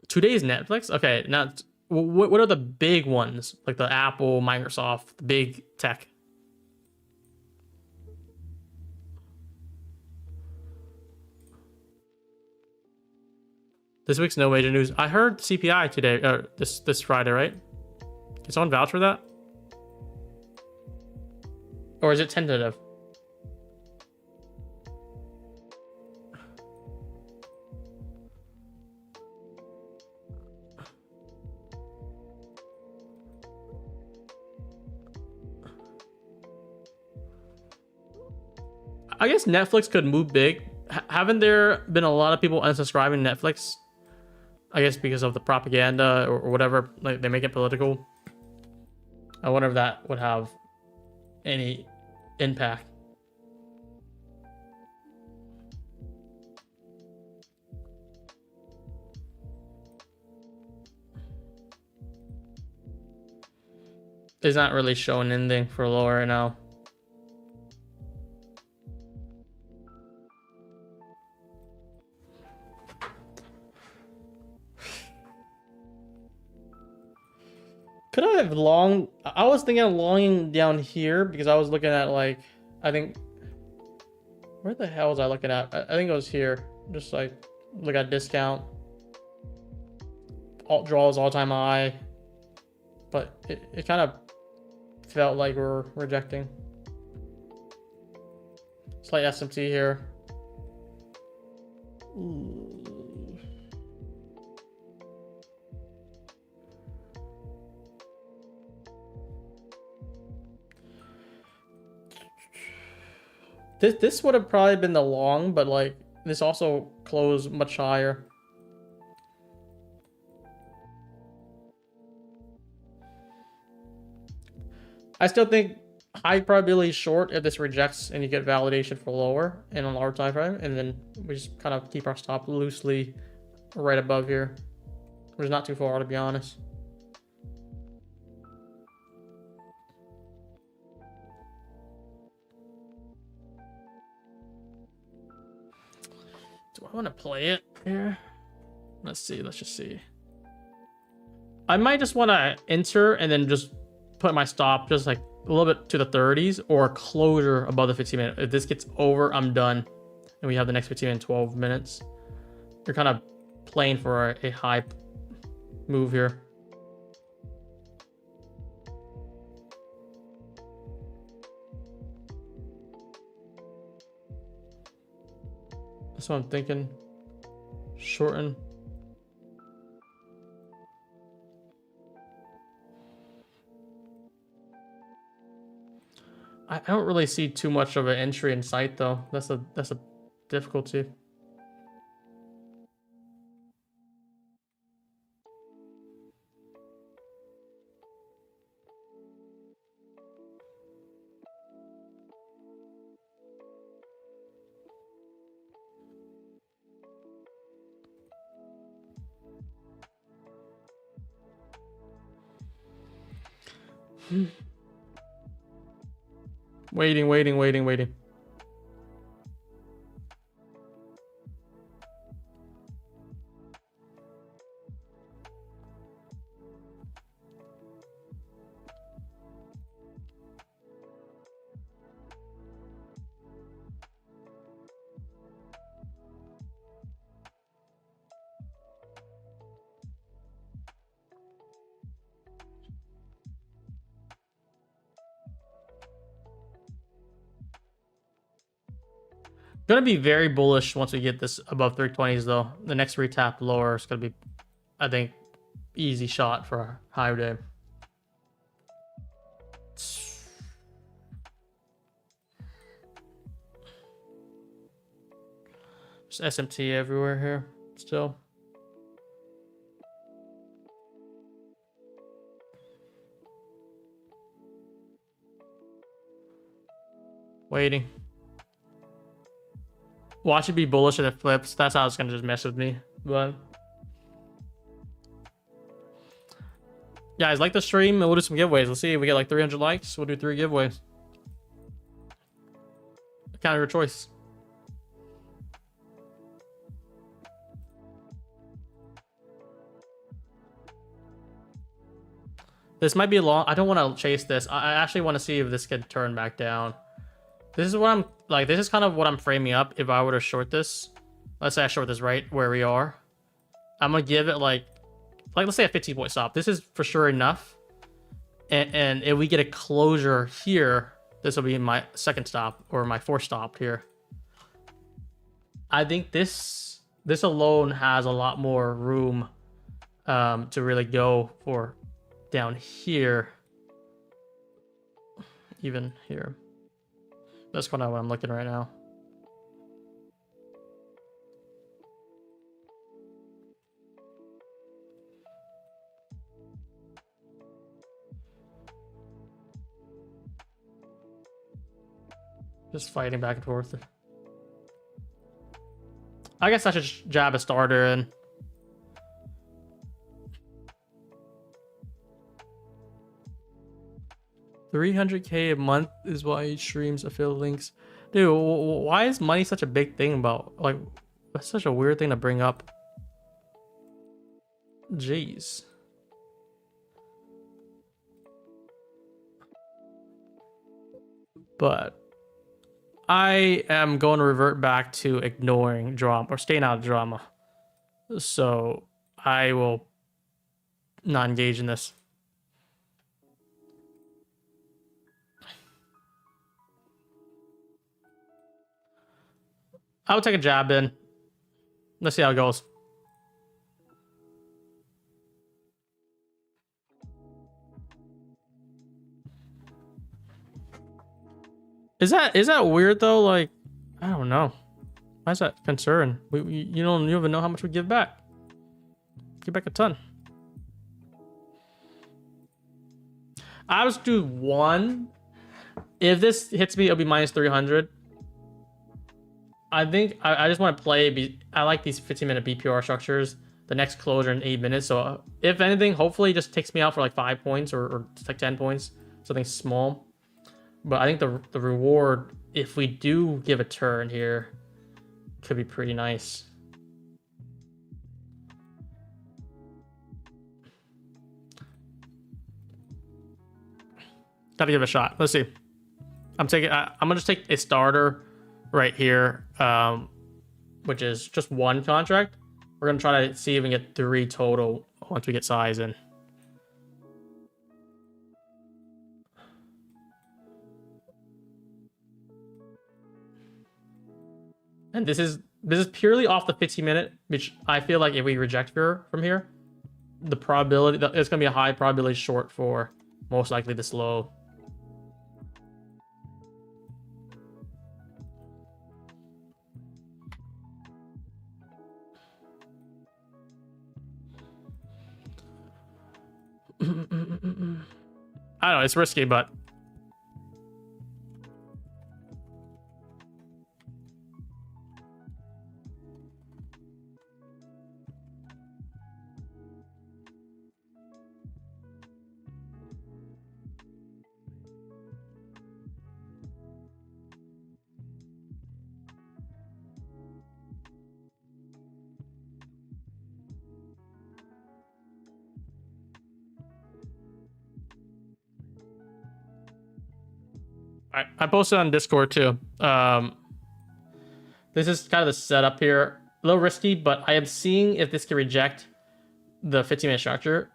Today's Netflix. Okay, now what are the big ones, like the Apple, Microsoft, the big tech? This week's no major news. I heard CPI today, this Friday, right? Can someone vouch for that? Or is it tentative? I guess Netflix could move big. Haven't there been a lot of people unsubscribing Netflix? I guess because of the propaganda or whatever, like they make it political. I wonder if that would have any impact. It's not really showing anything for lower right now. Could I have long? I was thinking of longing down here because I was looking at like, I think, where the hell was I looking at? I think it was here. Just like look at discount. Alt draws all-time high. But it kind of felt like we're rejecting. Slight SMT here. Ooh. This would have probably been the long, but like this also closed much higher. I still think high probability short if this rejects and you get validation for lower and on lower time frame, and then we just kind of keep our stop loosely right above here, which is not too far to be honest. Do I want to play it here? Let's see. Let's just see. I might just want to enter and then just put my stop just like a little bit to the 30s or closure above the 15 minute. If this gets over, I'm done. And we have the next 15 and 12 minutes. You're kind of playing for a high move here. That's what I'm thinking. Shorten. I don't really see too much of an entry in sight though. That's a difficulty. Waiting, waiting, waiting, waiting. Gonna be very bullish once we get this above 320s though. The next retap lower is gonna be, I think, easy shot for a higher day. Just SMT everywhere here still. Waiting. Watch it be bullish and it flips. That's how it's gonna just mess with me. But guys, like the stream, and we'll do some giveaways. Let's see if we get like 300 likes. We'll do 3 giveaways. Kind of your choice. This might be long. I don't want to chase this. I actually want to see if this can turn back down. This is what I'm like. This is kind of what I'm framing up. If I were to short this, let's say I short this right where we are, I'm gonna give it like let's say a 15-point stop. This is for sure enough. And if we get a closure here, this will be my second stop or my 4th stop here. I think this alone has a lot more room to really go for down here, even here. That's kind of what I'm looking right now. Just fighting back and forth. I guess I should jab a starter in. $300K a month is why he streams affiliate links. Dude, why is money such a big thing about, like, that's such a weird thing to bring up. Jeez. But I am going to revert back to ignoring drama or staying out of drama. So I will not engage in this. I would take a jab in. Let's see how it goes. Is that weird though? Like, I don't know. Why is that concern? You don't even know how much we give back. Give back a ton. I was do 1. If this hits me, it'll be minus 300. I think I just want to play. I like these 15-minute BPR structures. The next closure in 8 minutes. So if anything, hopefully it just takes me out for like 5 points or like 10 points. Something small. But I think the reward, if we do give a turn here, could be pretty nice. Gotta give it a shot. Let's see. I'm gonna just take a starter right here, which is just 1 contract. We're gonna try to see if we can get 3 total once we get size in. And this is purely off the 15-minute, which I feel like if we reject from here, the probability that it's gonna be a high probability short for most likely this low. I don't know, it's risky, but I posted on Discord too. This is kind of the setup here. A little risky, but I am seeing if this can reject the 15-minute structure.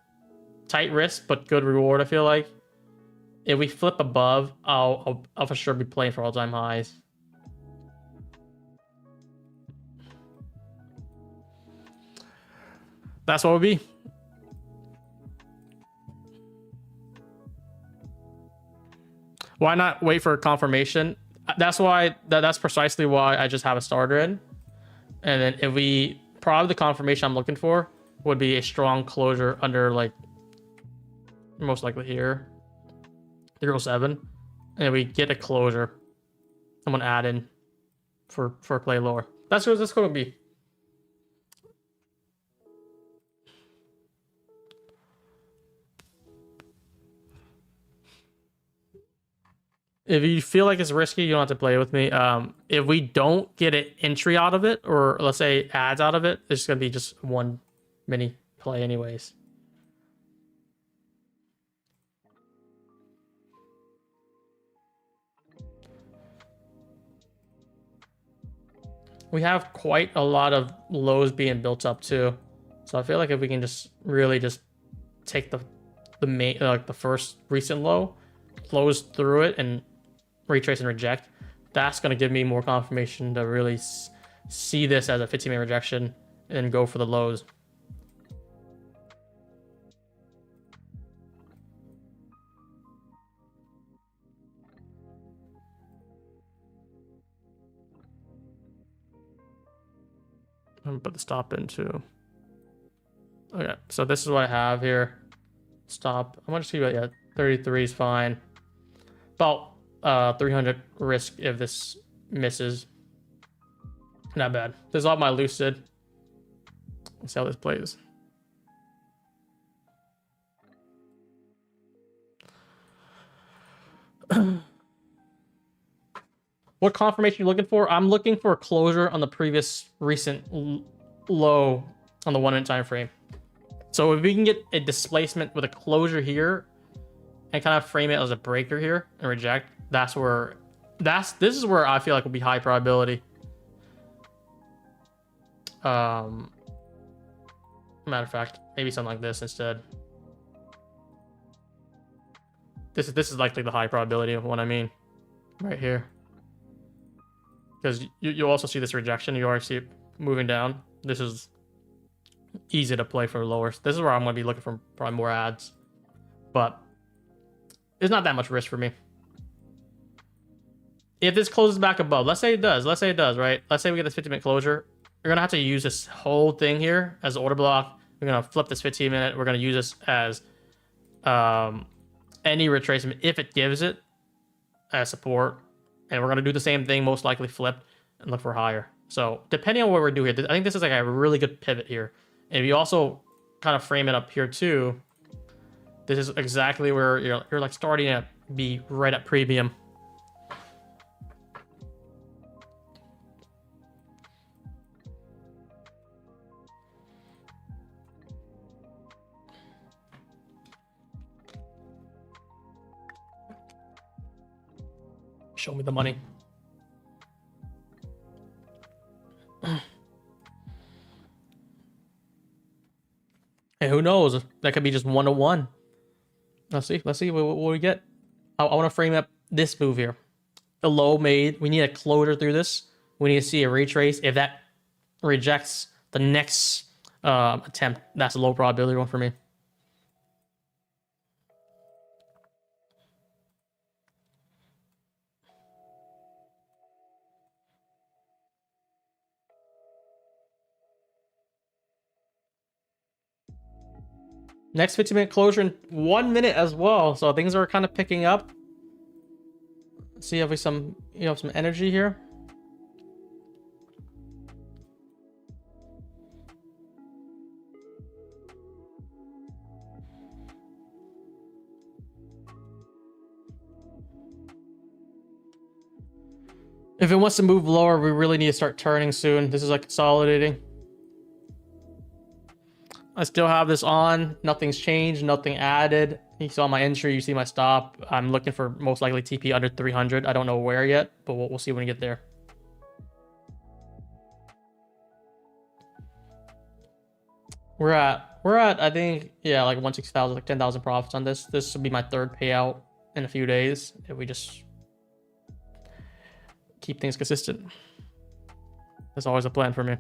Tight risk, but good reward, I feel like. If we flip above, I'll for sure be playing for all-time highs. That's what it would be. Why not wait for a confirmation? That's why, that's precisely why I just have a starter in. And then if we, probably the confirmation I'm looking for would be a strong closure under, like, most likely here, 0.7. And we get a closure, I'm gonna add in for play lower. That's what it's gonna be. If you feel like it's risky, you don't have to play with me. If we don't get an entry out of it, or let's say ads out of it, it's gonna be just one mini play anyways. We have quite a lot of lows being built up too. So I feel like if we can just really just take the main, like the first recent low, close through it and retrace and reject, that's going to give me more confirmation to really see this as a 15-minute rejection and go for the lows. I'm gonna put the stop in too. Okay, so this is what I have here. Stop. I'm gonna just keep it, yeah, 33 is fine. About 300 risk if this misses. Not bad. This is all my lucid. Let's see how this plays. What confirmation are you looking for? I'm looking for a closure on the previous recent low on the 1 minute time frame. So if we can get a displacement with a closure here and kind of frame it as a breaker here and reject, this is where I feel like will be high probability. Matter of fact, maybe something like this instead. This is likely the high probability of what I mean right here. Because you'll also see this rejection. You already see it moving down. This is easy to play for lowers. This is where I'm going to be looking for probably more ads. But it's not that much risk for me. If this closes back above, let's say it does, right? Let's say we get this 15-minute closure. You're going to have to use this whole thing here as an order block. We're going to flip this 15-minute. We're going to use this as any retracement if it gives it as support. And we're going to do the same thing, most likely flip and look for higher. So depending on what we're doing here, I think this is like a really good pivot here. And if you also kind of frame it up here too, this is exactly where you're like starting to be right at premium. Show me the money. Hey, who knows? That could be just 1-to-1. Let's see what we get. I want to frame up this move here. The low made. We need a closure through this. We need to see a retrace. If that rejects the next attempt, that's a low probability one for me. Next 15-minute closure in 1 minute as well. So things are kind of picking up. Let's see if we some energy here. If it wants to move lower, we really need to start turning soon. This is like consolidating. I still have this on. Nothing's changed. Nothing added. You saw my entry, you see my stop. I'm looking for most likely TP under 300. I don't know where yet, but we'll see when we get there. We're at I think, yeah, like 16,000, like 10,000 profits on this. This will be my third payout in a few days if we just keep things consistent. That's always a plan for me.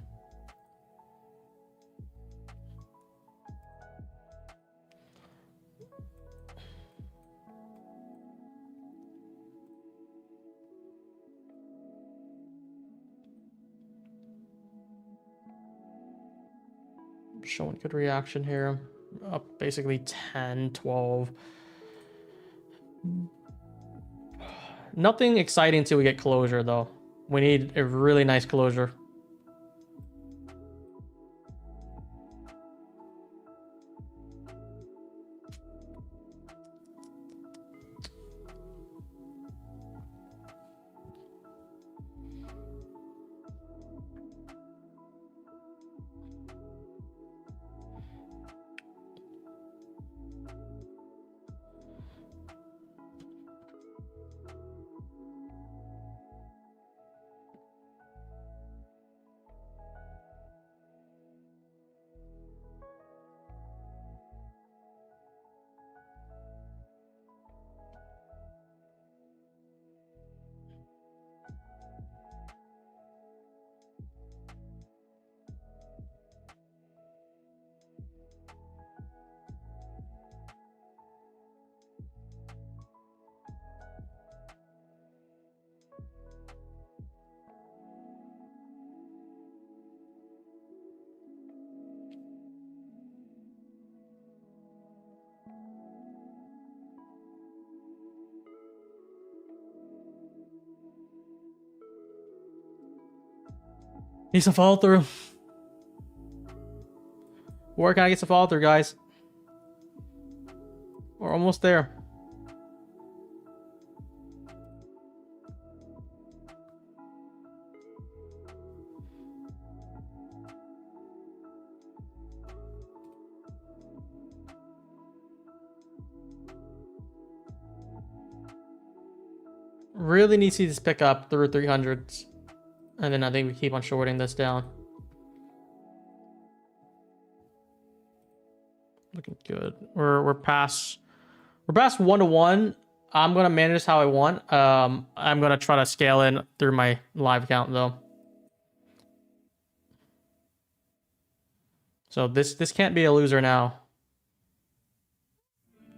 Showing good reaction here. Up basically 10, 12. Nothing exciting until we get closure, though. We need a really nice closure. Needs to follow through. Where can I get some follow through, guys? We're almost there. Really need to see this pick up through 300s. And then I think we keep on shorting this down. Looking good. We're past 1-to-1. I'm gonna manage this how I want. I'm gonna try to scale in through my live account though. So this can't be a loser now.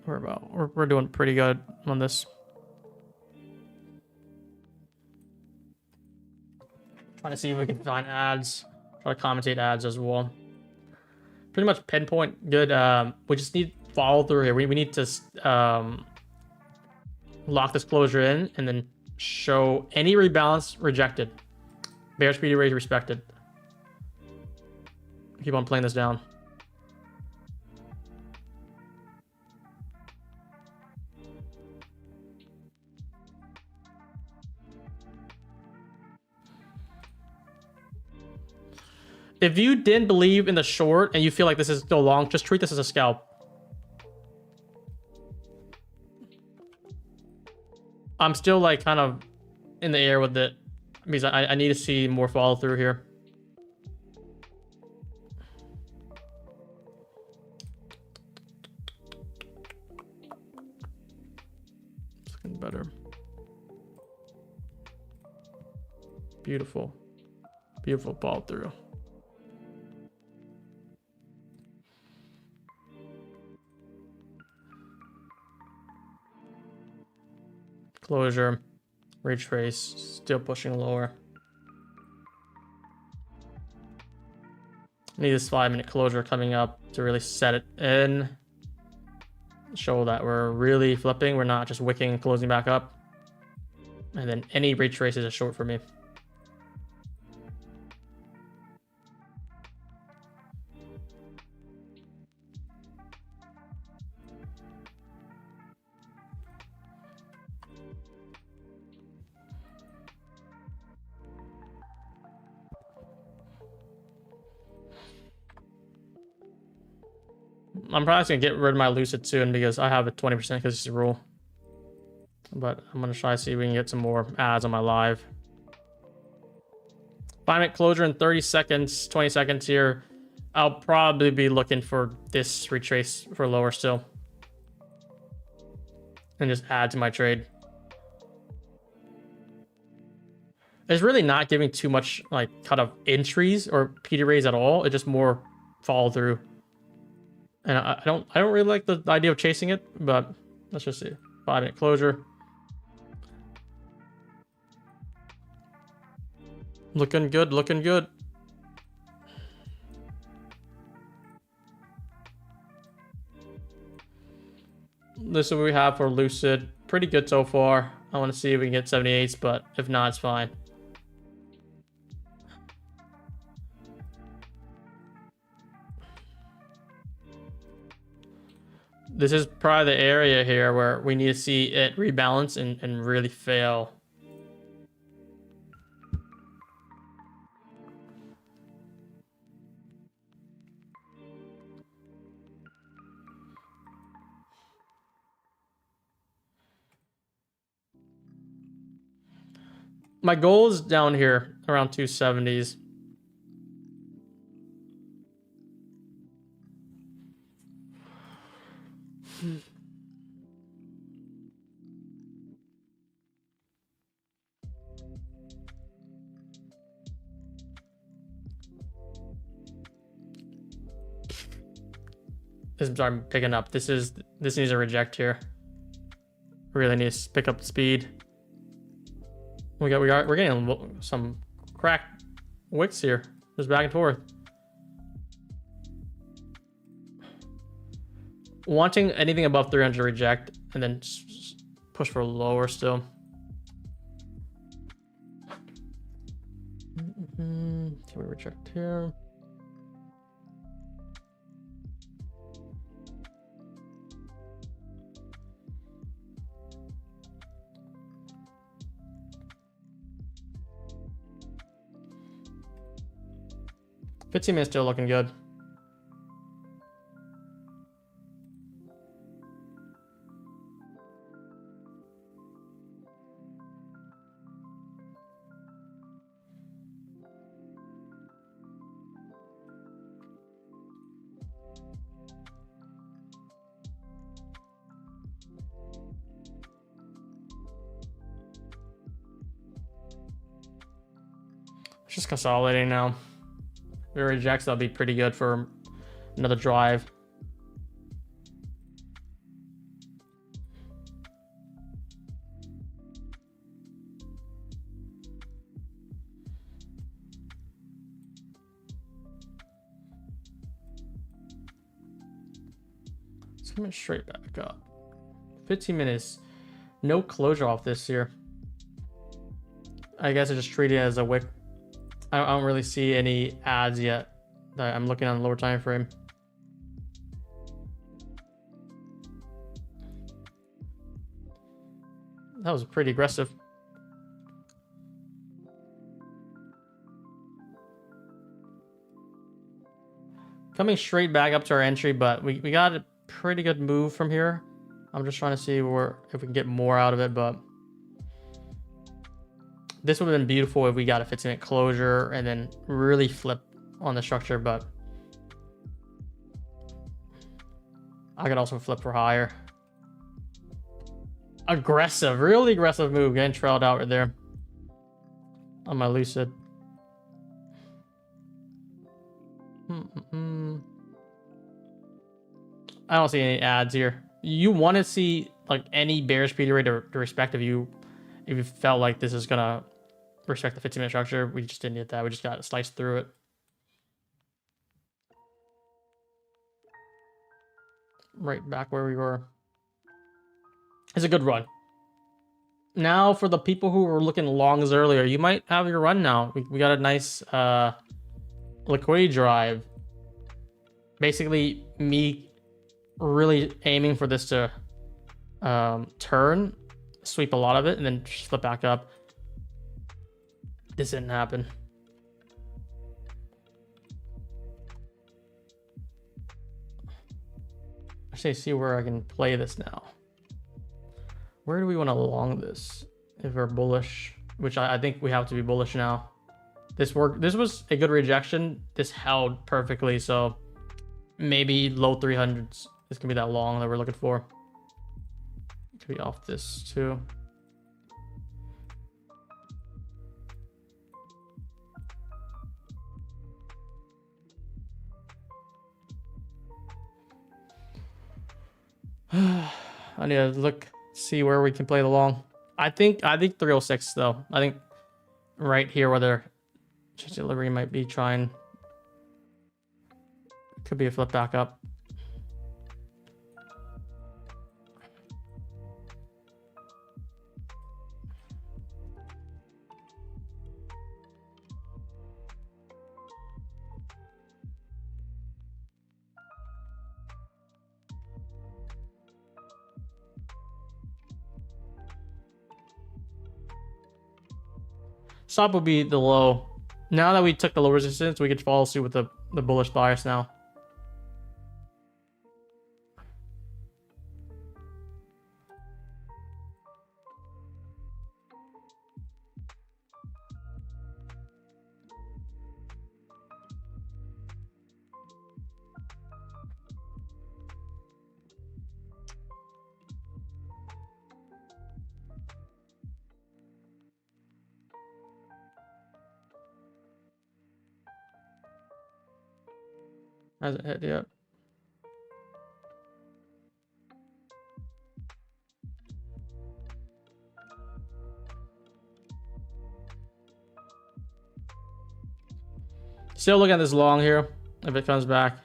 We're doing pretty good on this. Trying to see if we can find ads. Try to commentate ads as well. Pretty much pinpoint good. We just need follow through here. We need to lock this closure in and then show any rebalance rejected. Bear speedy rate respected. Keep on playing this down. If you didn't believe in the short and you feel like this is still long, just treat this as a scalp. I'm still like kind of in the air with it because I need to see more follow through here. It's looking better. Beautiful. Beautiful follow through. Closure, retrace, still pushing lower. Need this 5-minute closure coming up to really set it in. Show that we're really flipping. We're not just wicking and closing back up. And then any retrace is a short for me. I'm probably gonna get rid of my Lucid soon because I have a 20% because it's a rule. But I'm gonna try to see if we can get some more ads on my live. 5-minute closure in 30 seconds, 20 seconds here. I'll probably be looking for this retrace for lower still. And just add to my trade. It's really not giving too much like cut of entries or PD raise at all. It's just more follow through. And I don't really like the idea of chasing it, but let's just see. 5-minute closure. Looking good, looking good. This is what we have for Lucid. Pretty good so far. I want to see if we can get 78s, but if not, it's fine. This is probably the area here where we need to see it rebalance and really fail. My goal is down here around 270s. This is I'm picking up. This needs a reject here. Really needs to pick up the speed. We're getting some cracked wicks here. Just back and forth. Wanting anything above 300 reject and then push for lower still. Can we reject here? $15 minutes still looking good. It's just consolidating now. If it rejects, that'll be pretty good for another drive. It's coming straight back up. 15 minutes. No closure off this here. I guess I just treat it as a wick. I don't really see any ads yet. I'm looking on the lower time frame. That was pretty aggressive. Coming straight back up to our entry, but we got a pretty good move from here. I'm just trying to see if we can get more out of it, but this would have been beautiful if we got a 15-minute closure and then really flip on the structure, but I could also flip for higher. Aggressive, really aggressive move, getting trailed out right there on my Lucid. I don't see any ads here. You want to see like any bearish PD rate to respect if you felt like this is gonna respect the 15-minute structure. We just didn't get that. We just got sliced through it. Right back where we were. It's a good run. Now for the people who were looking longs earlier, you might have your run now. We got a nice liquidity drive. Basically me really aiming for this to turn, sweep a lot of it, and then flip back up. This didn't happen. Actually, see where I can play this now. Where do we want to long this? If we're bullish, which I think we have to be bullish now. This was a good rejection. This held perfectly, so maybe low 300s. This can be that long that we're looking for. Could be off this too. I need to look, see where we can play the long. I think 306 though. I think right here where their delivery might be trying. Could be a flip back up. Stop will be the low. Now that we took the low resistance, we could follow suit with the bullish bias now. Hasn't hit yet. Still looking at this long here. If it comes back.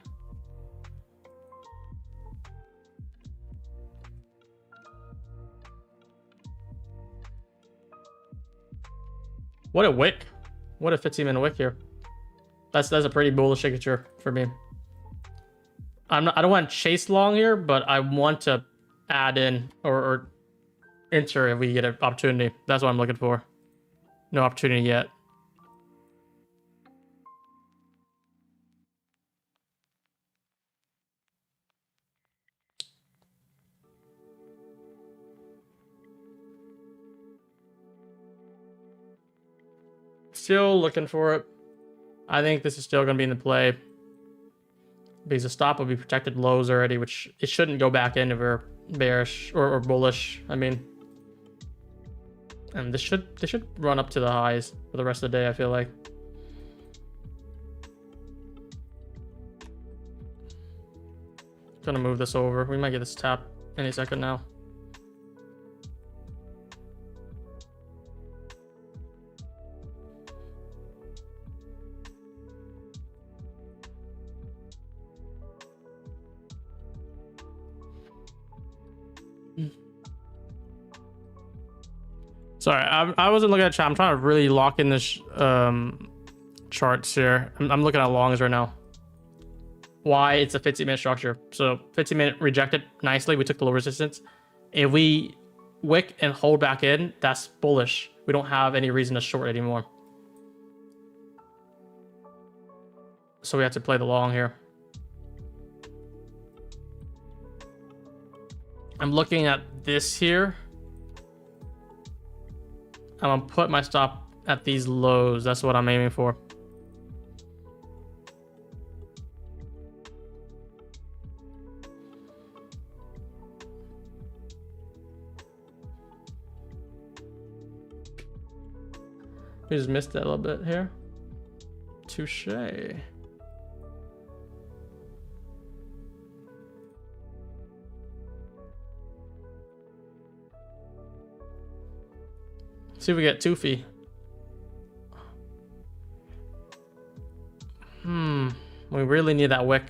What a wick. What a 15-minute wick here. That's a pretty bullish signature for me. I don't want to chase long here, but I want to add in or enter if we get an opportunity. That's what I'm looking for. No opportunity yet. Still looking for it. I think this is still going to be in the play. Because the stop will be protected lows already, which it shouldn't go back in if we're bearish or bullish. I mean, and they should run up to the highs for the rest of the day, I feel like. Gonna move this over. We might get this tap any second now. Sorry, I wasn't looking at chat. I'm trying to really lock in this charts here. I'm looking at longs right now. Why it's a 15-minute structure. So 15-minute rejected nicely. We took the low resistance. If we wick and hold back in, that's bullish. We don't have any reason to short anymore. So we have to play the long here. I'm looking at this here. I'm gonna put my stop at these lows. That's what I'm aiming for. We just missed that a little bit here. Touche. See if we get 2 fee. We really need that wick.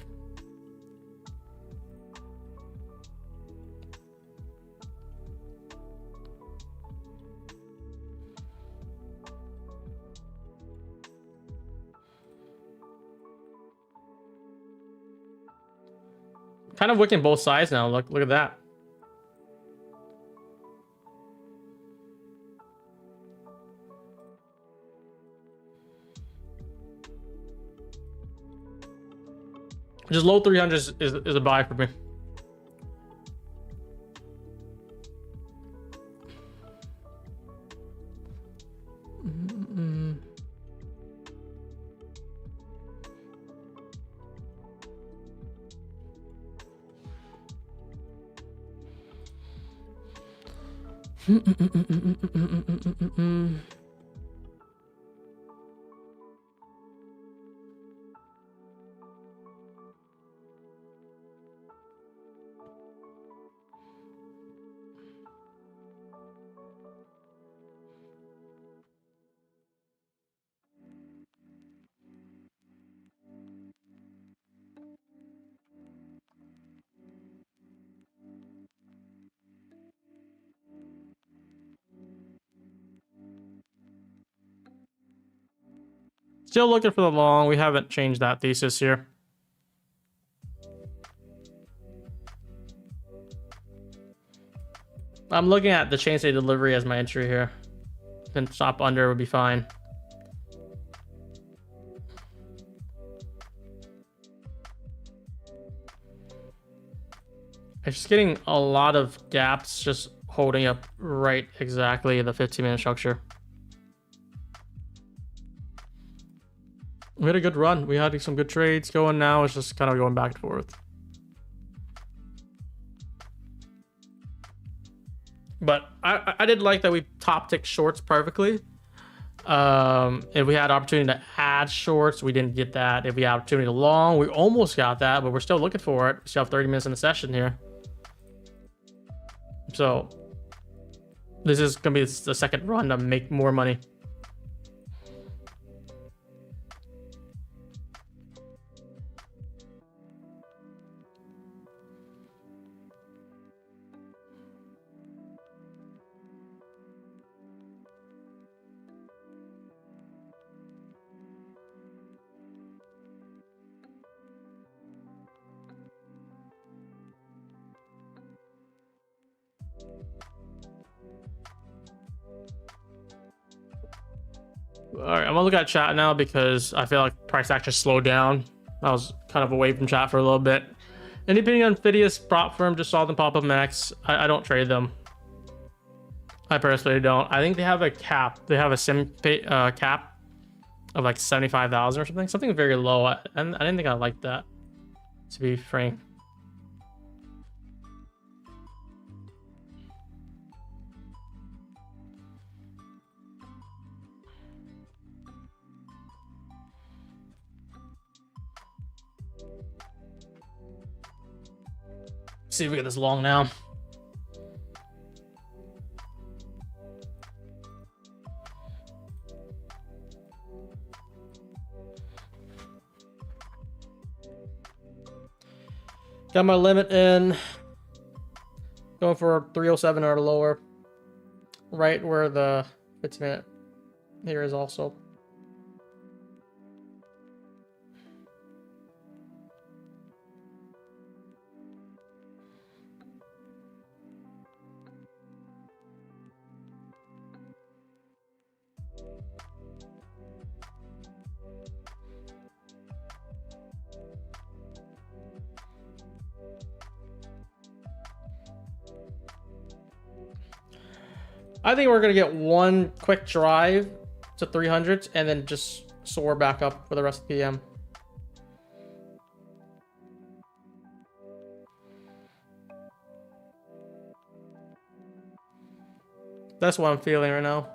Kind of wicking both sides now. Look at that. Just low 300s is a buy for me. Still looking for the long. We haven't changed that thesis here. I'm looking at the chain state delivery as my entry here. Then stop under would be fine. It's just getting a lot of gaps, just holding up right exactly the 15-minute structure. We had a good run. We had some good trades going. Now it's just kind of going back and forth. But I did like that we top ticked shorts perfectly. If we had opportunity to add shorts, we didn't get that. If we had opportunity to long, we almost got that, but we're still looking for it. We still have 30 minutes in the session here. So this is gonna be the second run to make more money. All right, I'm gonna look at chat now because I feel like price action slowed down. I was kind of away from chat for a little bit. Any opinion on Phidias prop firm? Just saw them pop up next. I don't trade them. I personally don't. I think they have a cap. They have a sim cap of like 75,000 or something. Something very low. I didn't think I liked that, to be frank. See if we get this long now. Got my limit in. Going for 307 or lower. Right where the 15-minute here is also. I think we're going to get one quick drive to 300 and then just soar back up for the rest of the PM. That's what I'm feeling right now.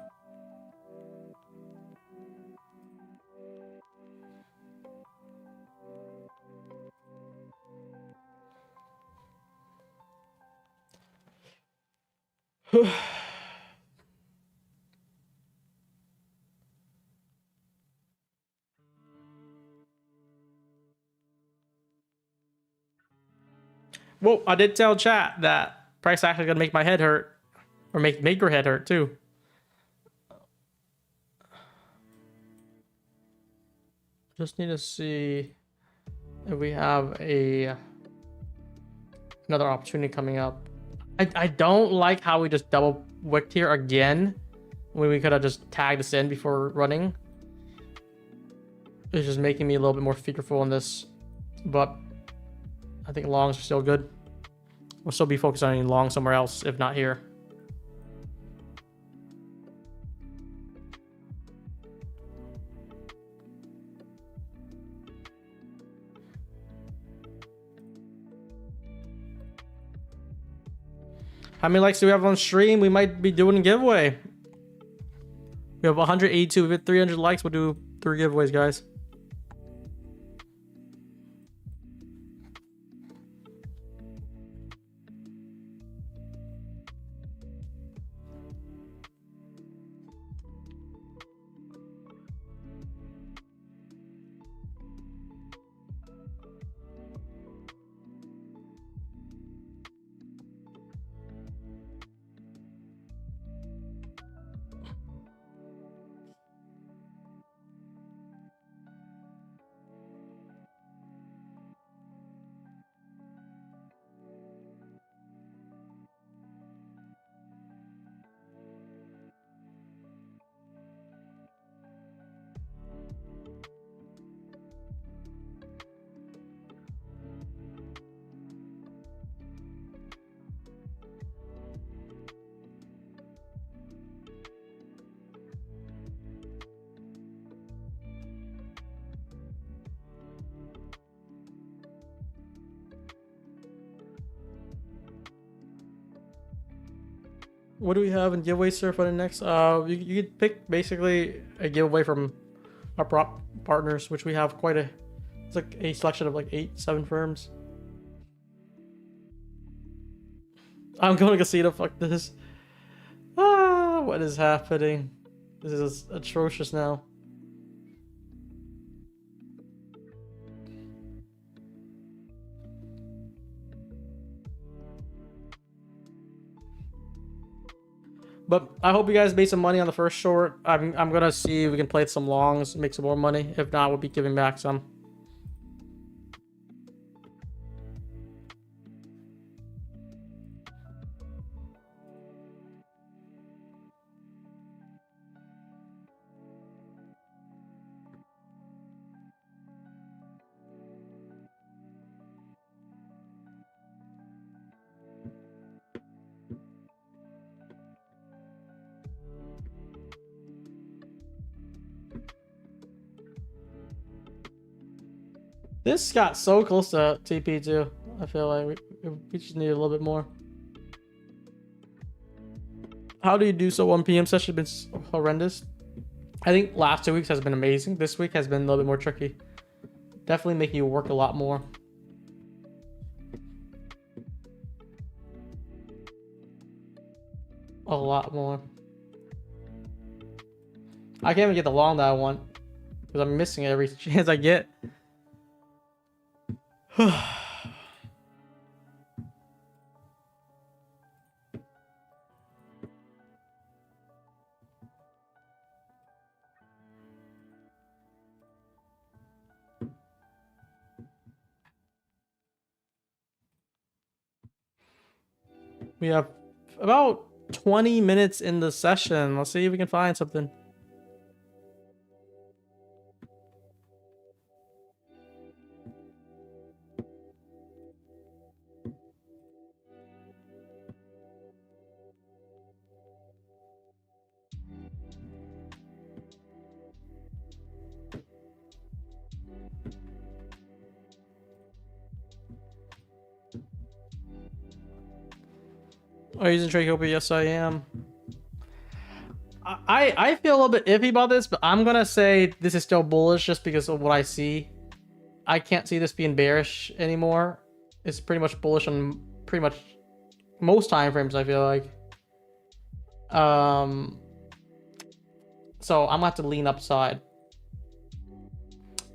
Well, I did tell chat that price action is gonna make my head hurt, or make your head hurt too. Just need to see if we have another opportunity coming up. I don't like how we just double wicked here again when we could have just tagged this in before running. It's just making me a little bit more fearful on this, but I think longs are still good. We'll still be focused on long somewhere else, if not here. How many likes do we have on stream? We might be doing a giveaway. We have 182. We have 300 likes. We'll do 3 giveaways, guys. What do we have in giveaway, sir, for the next? You could pick basically a giveaway from our prop partners, which we have quite a. It's like a selection of like 7 firms. I'm going to casino. Fuck this. Ah, what is happening? This is atrocious now. But I hope you guys made some money on the first short. I'm gonna see if we can play some longs, make some more money. If not, we'll be giving back some. This got so close to TP too. I feel like we just need a little bit more. How do you do so? 1 p.m. session has been horrendous. I think last 2 weeks has been amazing. This week has been a little bit more tricky. Definitely making you work a lot more. A lot more. I can't even get the long that I want because I'm missing it every chance I get. We have about 20 minutes in the session. Let's see if we can find something. Are you using Trachopia? Yes, I am. I feel a little bit iffy about this, but I'm gonna say this is still bullish just because of what I see. I can't see this being bearish anymore. It's pretty much bullish on pretty much most time frames, I feel like. So I'm gonna have to lean upside.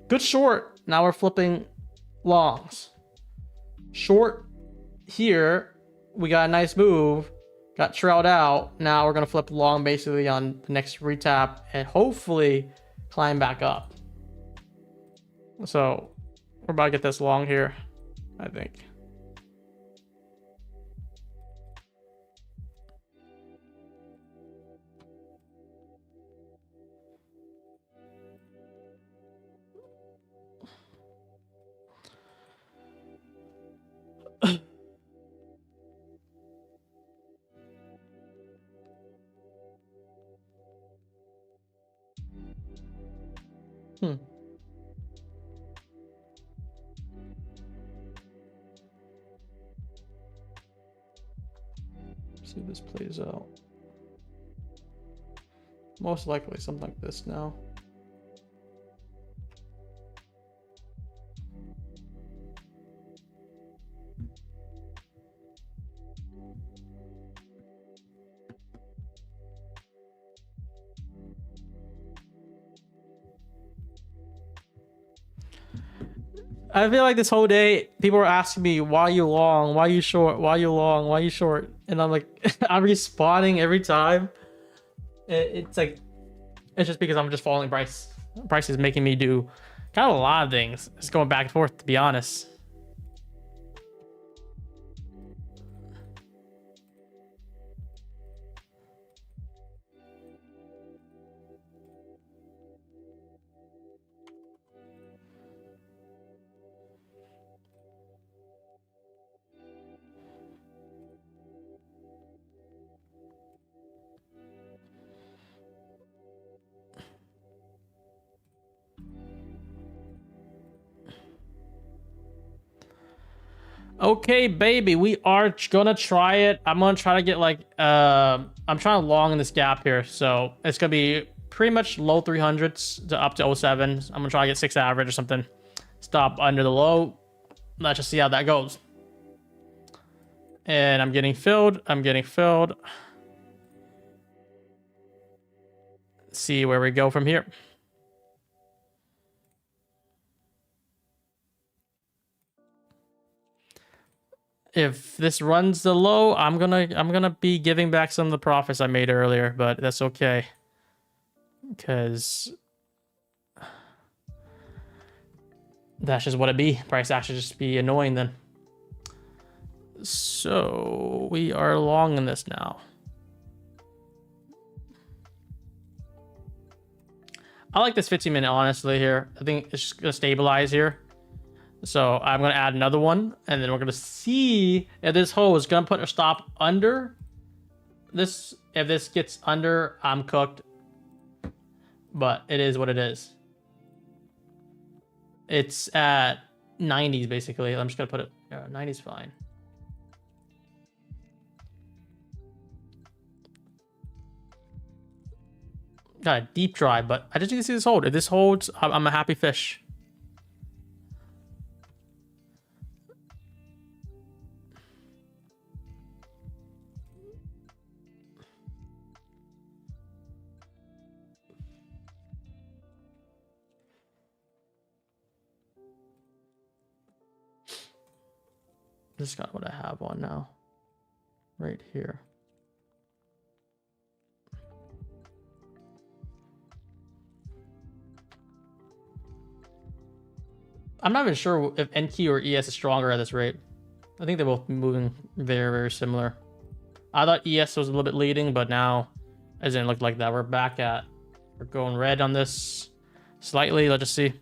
Good short. Now we're flipping longs. Short here. We got a nice move. Got trailed out. Now we're gonna flip long basically on the next retap and hopefully climb back up. So we're about to get this long here, I think. see if this plays out. Most likely something like this now. I feel like this whole day, people were asking me, why you long? Why you short? Why you long? Why you short? And I'm like, I'm responding every time. It's like, it's just because I'm just following Bryce. Bryce is making me do kind of a lot of things. It's going back and forth, to be honest. Okay, baby, we are gonna try it. I'm gonna try to get like, I'm trying to long in this gap here. So it's gonna be pretty much low 300s to up to 07. I'm gonna try to get 6 average or something. Stop under the low. Let's just see how that goes. And I'm getting filled. I'm getting filled. See where we go from here. If this runs the low, I'm gonna be giving back some of the profits I made earlier, but that's okay. Because that's just what it be. Price action just be annoying then. So we are long in this now. I like this 15-minute honestly here. I think it's just gonna stabilize here. So I'm gonna add another one, and then we're gonna see if this hole is gonna put a stop under this. If this gets under, I'm cooked. But it is what it is. It's at 90s basically. I'm just gonna put it. Yeah, 90s fine. Got a deep drive, but I just need to see this hold. If this holds, I'm a happy fish. This is kind of what I have on now. Right here. I'm not even sure if NQ or ES is stronger at this rate. I think they're both moving very, very similar. I thought ES was a little bit leading, but now it doesn't look like that. We're going red on this slightly. Let's just see.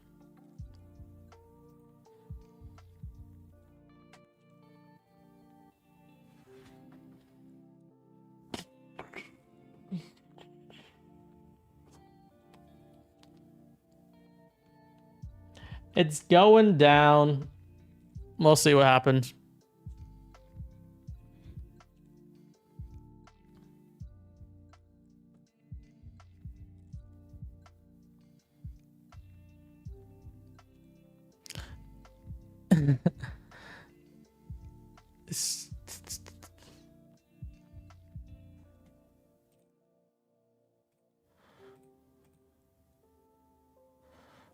It's going down. We'll see what happens.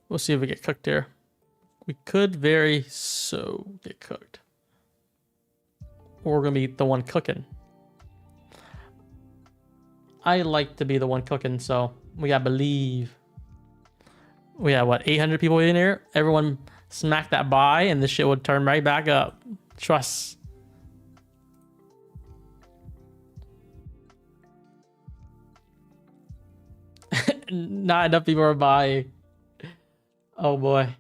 We'll see if we get cooked here. We could very so get cooked. Or we're going to be the one cooking. I like to be the one cooking, so we got to believe. We have, what, 800 people in here? Everyone smack that buy, and this shit would turn right back up. Trust. Not enough people are buying. Oh boy.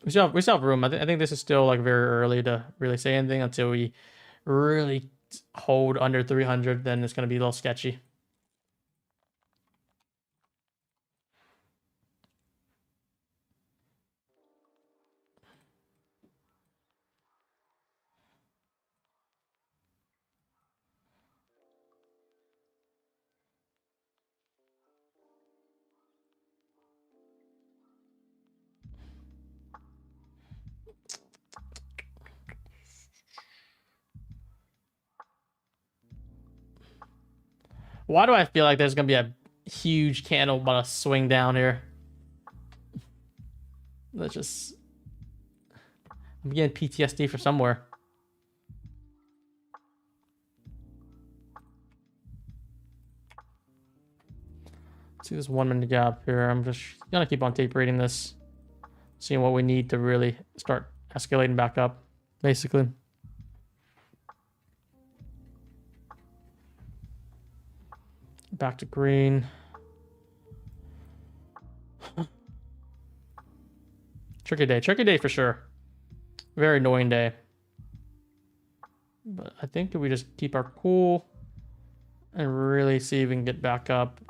We still have room. I think this is still like very early to really say anything until we really hold under 300. Then it's going to be a little sketchy. Why do I feel like there's gonna be a huge candle about to swing down here? Let's just... I'm getting PTSD from somewhere. Let's see this 1 minute gap here. I'm just gonna keep on tape reading this, seeing what we need to really start escalating back up, basically. Back to green. Tricky day for sure. Very annoying day. But I think if we just keep our cool and really see if we can get back up.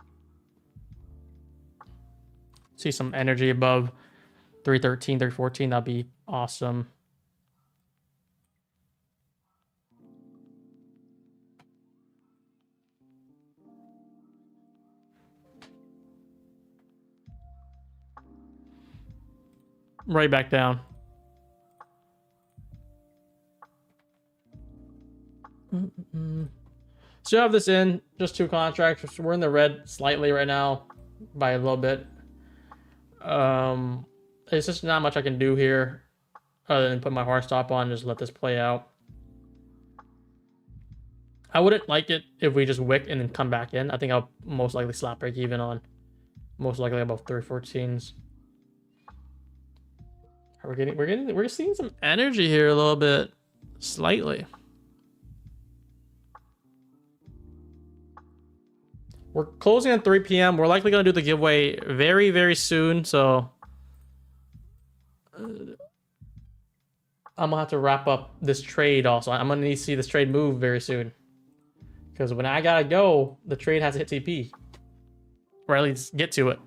See some energy above 313, 314, that'd be awesome. Right back down. So you have this in, just 2 contracts. We're in the red slightly right now by a little bit. There's just not much I can do here other than put my hard stop on and just let this play out. I wouldn't like it if we just wick and then come back in. I think I'll most likely slap break even on most likely about 314s. We're seeing some energy here a little bit, slightly. We're closing at 3 p.m. We're likely going to do the giveaway very, very soon. So I'm going to have to wrap up this trade also. I'm going to need to see this trade move very soon. Because when I got to go, the trade has to hit TP. Or at least get to it.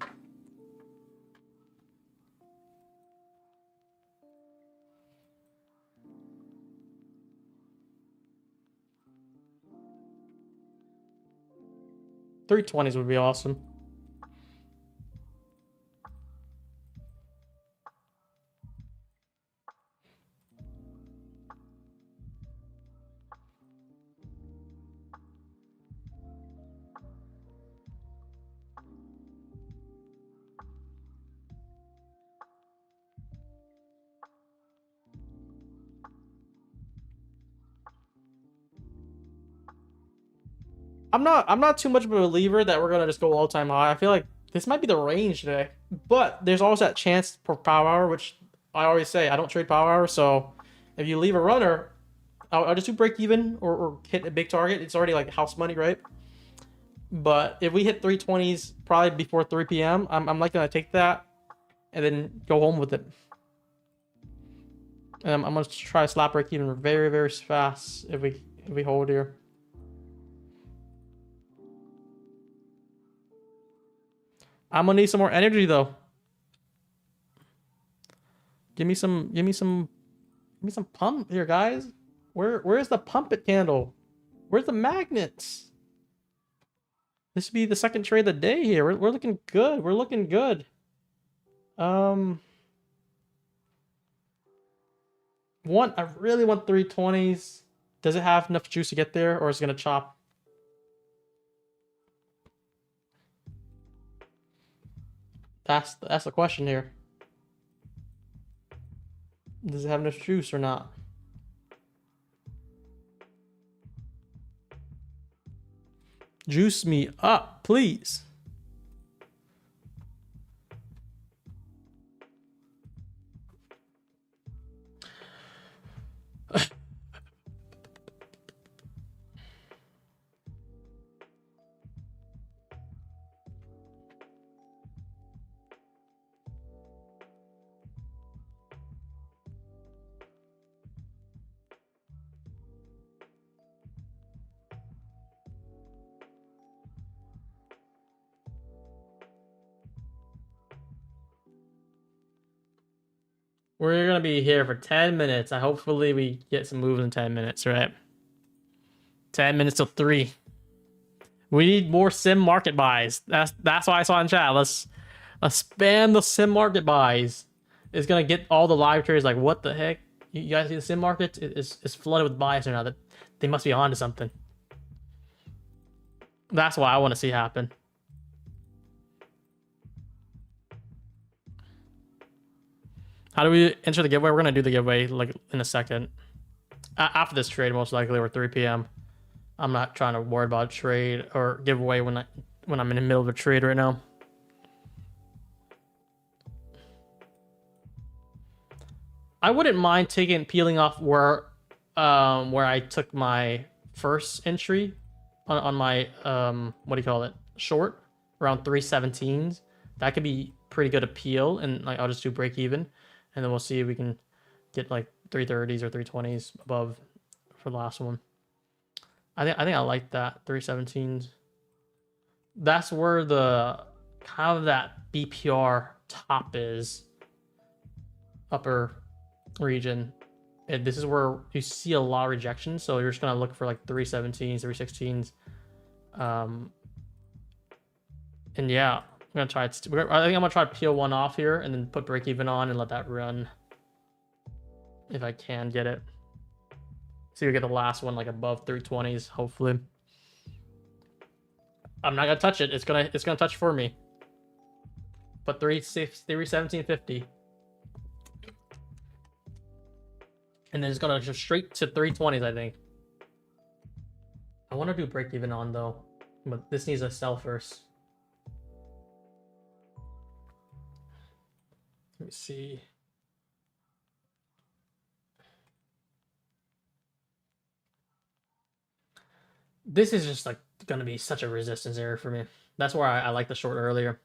$320s would be awesome. I'm not too much of a believer that we're gonna just go all-time high. I feel like this might be the range today, but there's always that chance for power hour, which I always say I don't trade power hour. So if you leave a runner, I'll just do break even or hit a big target. It's already like house money, right? But if we hit 320s probably before 3 p.m., I'm like gonna take that and then go home with it. And I'm gonna try to slap break even very, very fast if we hold here. I'm gonna need some more energy though. Give me some pump here, guys. Where's the pump it candle? Where's the magnets? This would be the second trade of the day here. We're looking good. We're looking good. I really want 320s. Does it have enough juice to get there, or is it gonna chop? That's the question here. Does it have enough juice or not? Juice me up, please. We're gonna be here for 10 minutes. Hopefully we get some moves in 10 minutes, right? 10 minutes till 3. We need more sim market buys. That's what I saw in chat. Let's spam the sim market buys. It's gonna get all the live traders like, what the heck? You guys see the sim market is flooded with buys right now. That they must be onto something. That's what I want to see happen. How do we enter the giveaway? We're gonna do the giveaway like in a second. After this trade, most likely, or 3 p.m. I'm not trying to worry about trade or giveaway when I'm in the middle of a trade right now. I wouldn't mind peeling off where I took my first entry on my what do you call it, short, around 317s. That could be pretty good appeal, and like I'll just do break even, and then we'll see if we can get like 330s or 320s above for the last one. I think I like that 317s. That's where the kind of that BPR top is, upper region. And this is where you see a lot of rejection, so you're just gonna look for like 317s, 316s. And yeah, I'm gonna try it. I think I'm gonna try to peel one off here and then put break even on and let that run if I can get it. So you get the last one like above 320s, hopefully. I'm not gonna touch it. It's gonna touch for me. But 317.50. And then it's gonna go straight to 320s, I think. I want to do break even on though, but this needs a sell first. Let me see. This is just like gonna be such a resistance area for me. That's why I like the short earlier.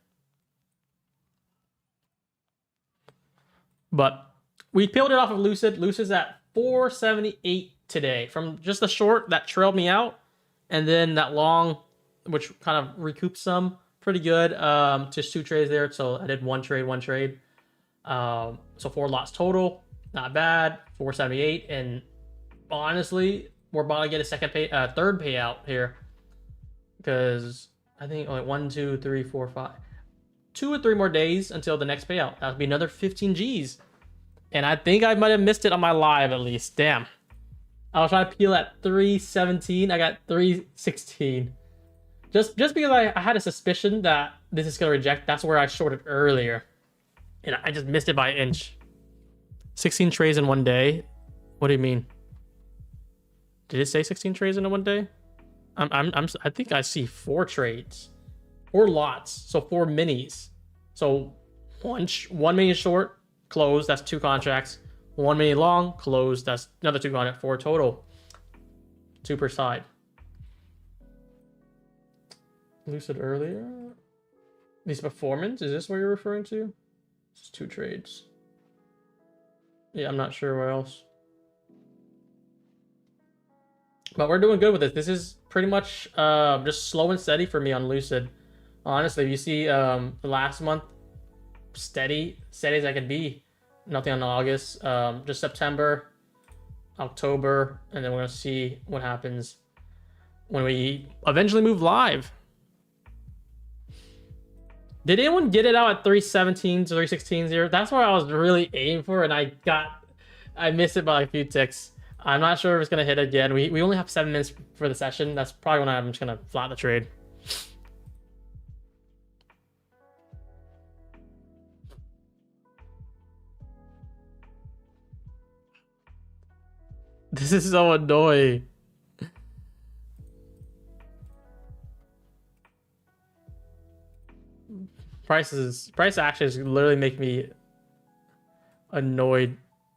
But we peeled it off of Lucid. Lucid's at 478 today from just the short that trailed me out, and then that long, which kind of recouped some. Pretty good. Just 2 trades there, so I did one trade. So 4 lots total, not bad. 478, and honestly, we're about to get a third payout here, because I think only 1, 2, 3, 4, 5, 2 or 3 more days until the next payout. That would be another 15 G's, and I think I might have missed it on my live at least. Damn, I was trying to peel at 317. I got 316. Just because I had a suspicion that this is gonna reject. That's where I shorted earlier, and I just missed it by an inch. 16 trades in one day. What do you mean? Did it say 16 trades in one day? I think I see 4 trades, 4 lots, so 4 minis. So one mini short closed, that's 2 contracts. 1 mini long closed, that's another 2 contracts. 4 total, 2 per side. Lucid earlier. These performance, is this what you're referring to? It's 2 trades. Yeah, I'm not sure where else. But we're doing good with this. This is pretty much just slow and steady for me on Lucid. Honestly, you see the last month, steady as I could be. Nothing on August. Just September, October, and then we're going to see what happens when we eventually move live. Did anyone get it out at 317s or 316s here? That's what I was really aiming for, and I missed it by like a few ticks. I'm not sure if it's going to hit again. We only have 7 minutes for the session. That's probably when I'm just going to flat the trade. This is so annoying. Price action is literally making me annoyed.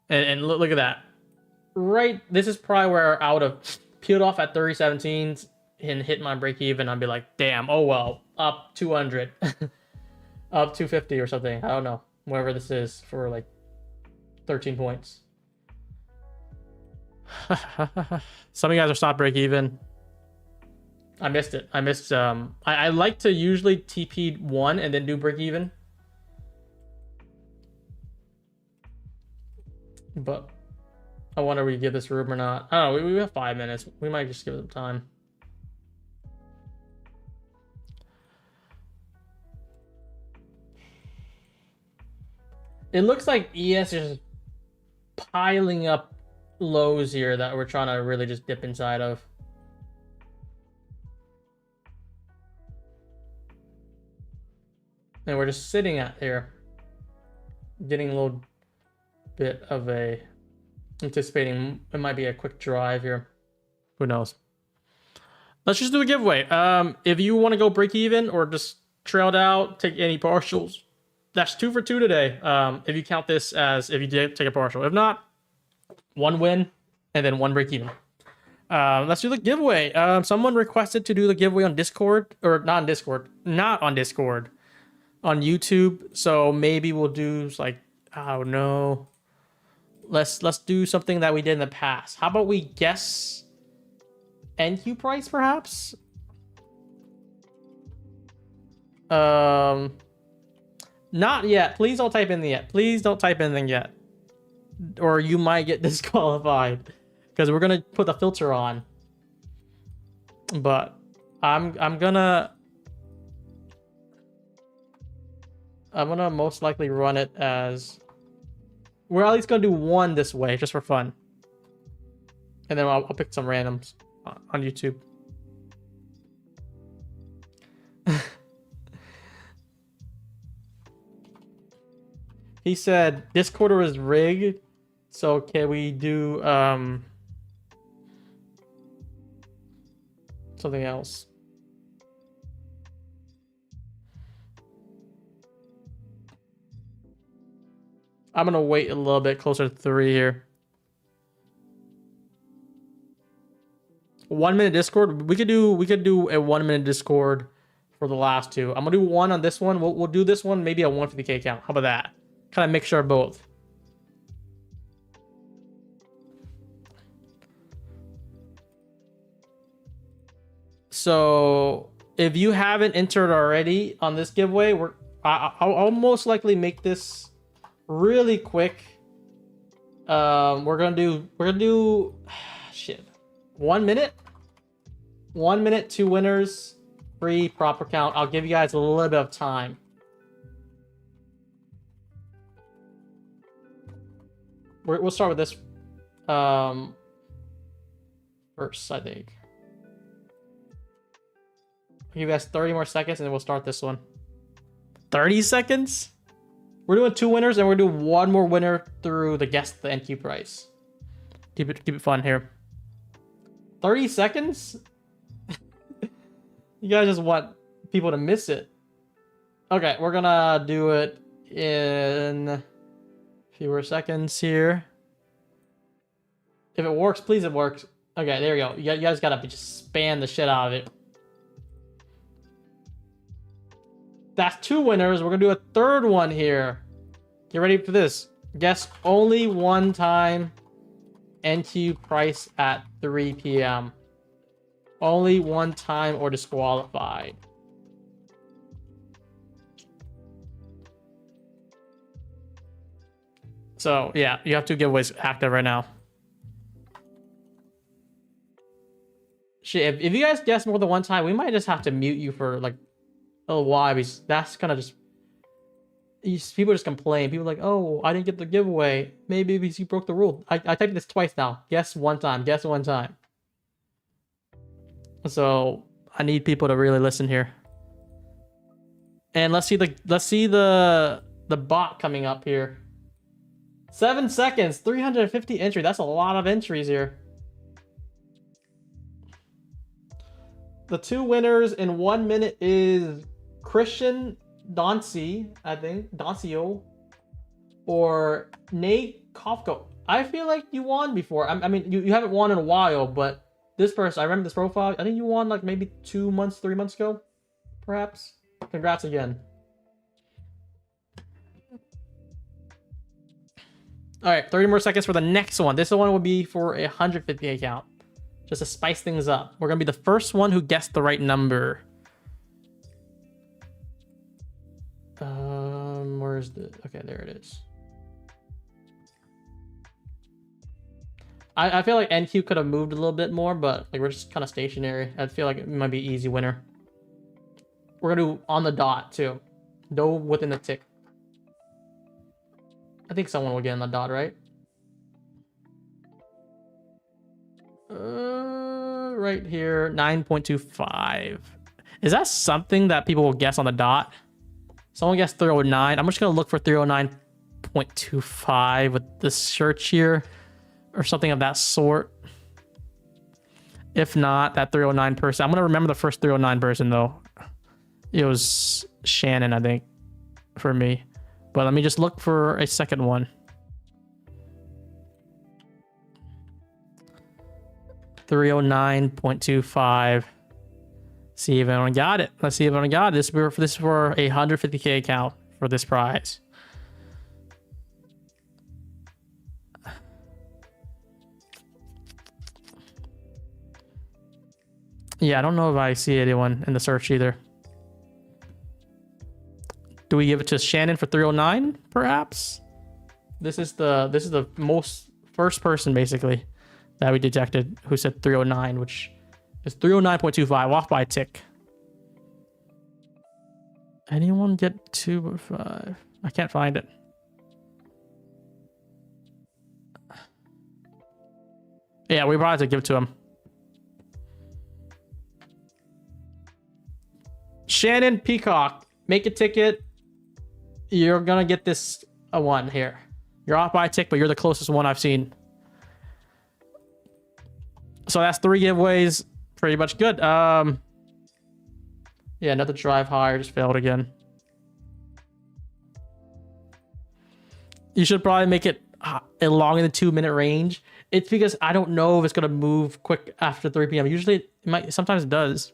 And look at that. Right, this is probably where I would have peeled off at 317s and hit my break even. I'd be like, damn, oh well, up 200, up 250 or something. I don't know, whatever this is for like 13 points. Some of you guys are stop break even. I missed it. I like to usually TP 1 and then do break even, but I wonder if we give this room or not. I don't know. We have 5 minutes. We might just give them time. It looks like ES is piling up lows here that we're trying to really just dip inside of. And we're just sitting at here, getting a little bit of a, anticipating it might be a quick drive here. Who knows? Let's just do a giveaway. If you want to go break even or just trailed out, take any partials, that's 2 for 2 today. If you count this as if you did take a partial. If not, 1 win and then 1 break even. Let's do the giveaway. Someone requested to do the giveaway on Discord, or not on Discord, on YouTube. So maybe we'll do like, I don't know. Let's do something that we did in the past. How about we guess NQ price, perhaps? Not yet. Please don't type in the yet. Please don't type anything yet, or you might get disqualified because we're gonna put the filter on. But I'm gonna most likely run it as, we're at least gonna do 1 this way just for fun, and then I'll pick some randoms on YouTube. He said this quarter was rigged, so can we do something else? I'm gonna wait a little bit closer to 3 here. 1 minute Discord. We could do a 1 minute Discord for the last 2. I'm gonna do 1 on this one. We'll do this one maybe a 150K count. How about that? Kind of mixture of both. So if you haven't entered already on this giveaway, I'll most likely make this really quick. We're gonna do shit. 1 minute, 2 winners, free proper count. I'll give you guys a little bit of time. We'll start with this first, I think. I'll give you guys 30 more seconds and then we'll start this one. 30 seconds? We're doing 2 winners and we're doing 1 more winner through the guess the NQ price. Keep it fun here. 30 seconds? You guys just want people to miss it. Okay, we're gonna do it in fewer seconds here. If it works, please it works. Okay, there we go. You guys gotta just spam the shit out of it. That's 2 winners. We're gonna do a 3rd one here. Get ready for this. Guess only 1 time NQ price at 3 p.m. Only 1 time or disqualified. So yeah, you have 2 giveaways active right now. Shit, if you guys guess more than 1 time, we might just have to mute you for like a little while, because that's kind of just, people just complain. People are like, oh, I didn't get the giveaway. Maybe because you broke the rule. I typed this twice now. Guess 1 time. Guess 1 time. So I need people to really listen here. And let's see the bot coming up here. 7 seconds, 350 entry. That's a lot of entries here. The 2 winners in 1 minute is Christian Donci, I think, Doncio, or Nate Kofko. I feel like you won before. I mean, you haven't won in a while, but this person, I remember this profile. I think you won like maybe 2 months, 3 months ago, perhaps. Congrats again. All right, 30 more seconds for the next one. This one will be for a 150 account. Just to spice things up. We're gonna be the first one who guessed the right number. Where's the, okay, there it is. I feel like NQ could have moved a little bit more, but like we're just kind of stationary. I feel like it might be easy winner. We're gonna do on the dot too. No within the tick. I think someone will get on the dot, right? Right here, 9.25. Is that something that people will guess on the dot? Someone gets 309. I'm just gonna look for 309.25 with this search here, or something of that sort. If not, that 309 person. I'm gonna remember the first 309 person though. It was Shannon, I think, for me. But let me just look for a second one. 309.25. See if anyone got it. Let's see if anyone got it. This is for a 150K account for this prize. Yeah, I don't know if I see anyone in the search either. Do we give it to Shannon for 309, perhaps? This is the most first person basically that we detected who said 309, which is 309.25, off by a tick. Anyone get 2.5? I can't find it. Yeah, we probably have to give it to him. Shannon Peacock, make a ticket. You're gonna get this a 1 here. You're off by a tick, but you're the closest one I've seen. So that's 3 giveaways. Pretty much good. Yeah, another drive higher just failed again. You should probably make it along in the 2-minute range. It's because I don't know if it's gonna move quick after 3 p.m. Usually it might, sometimes it does.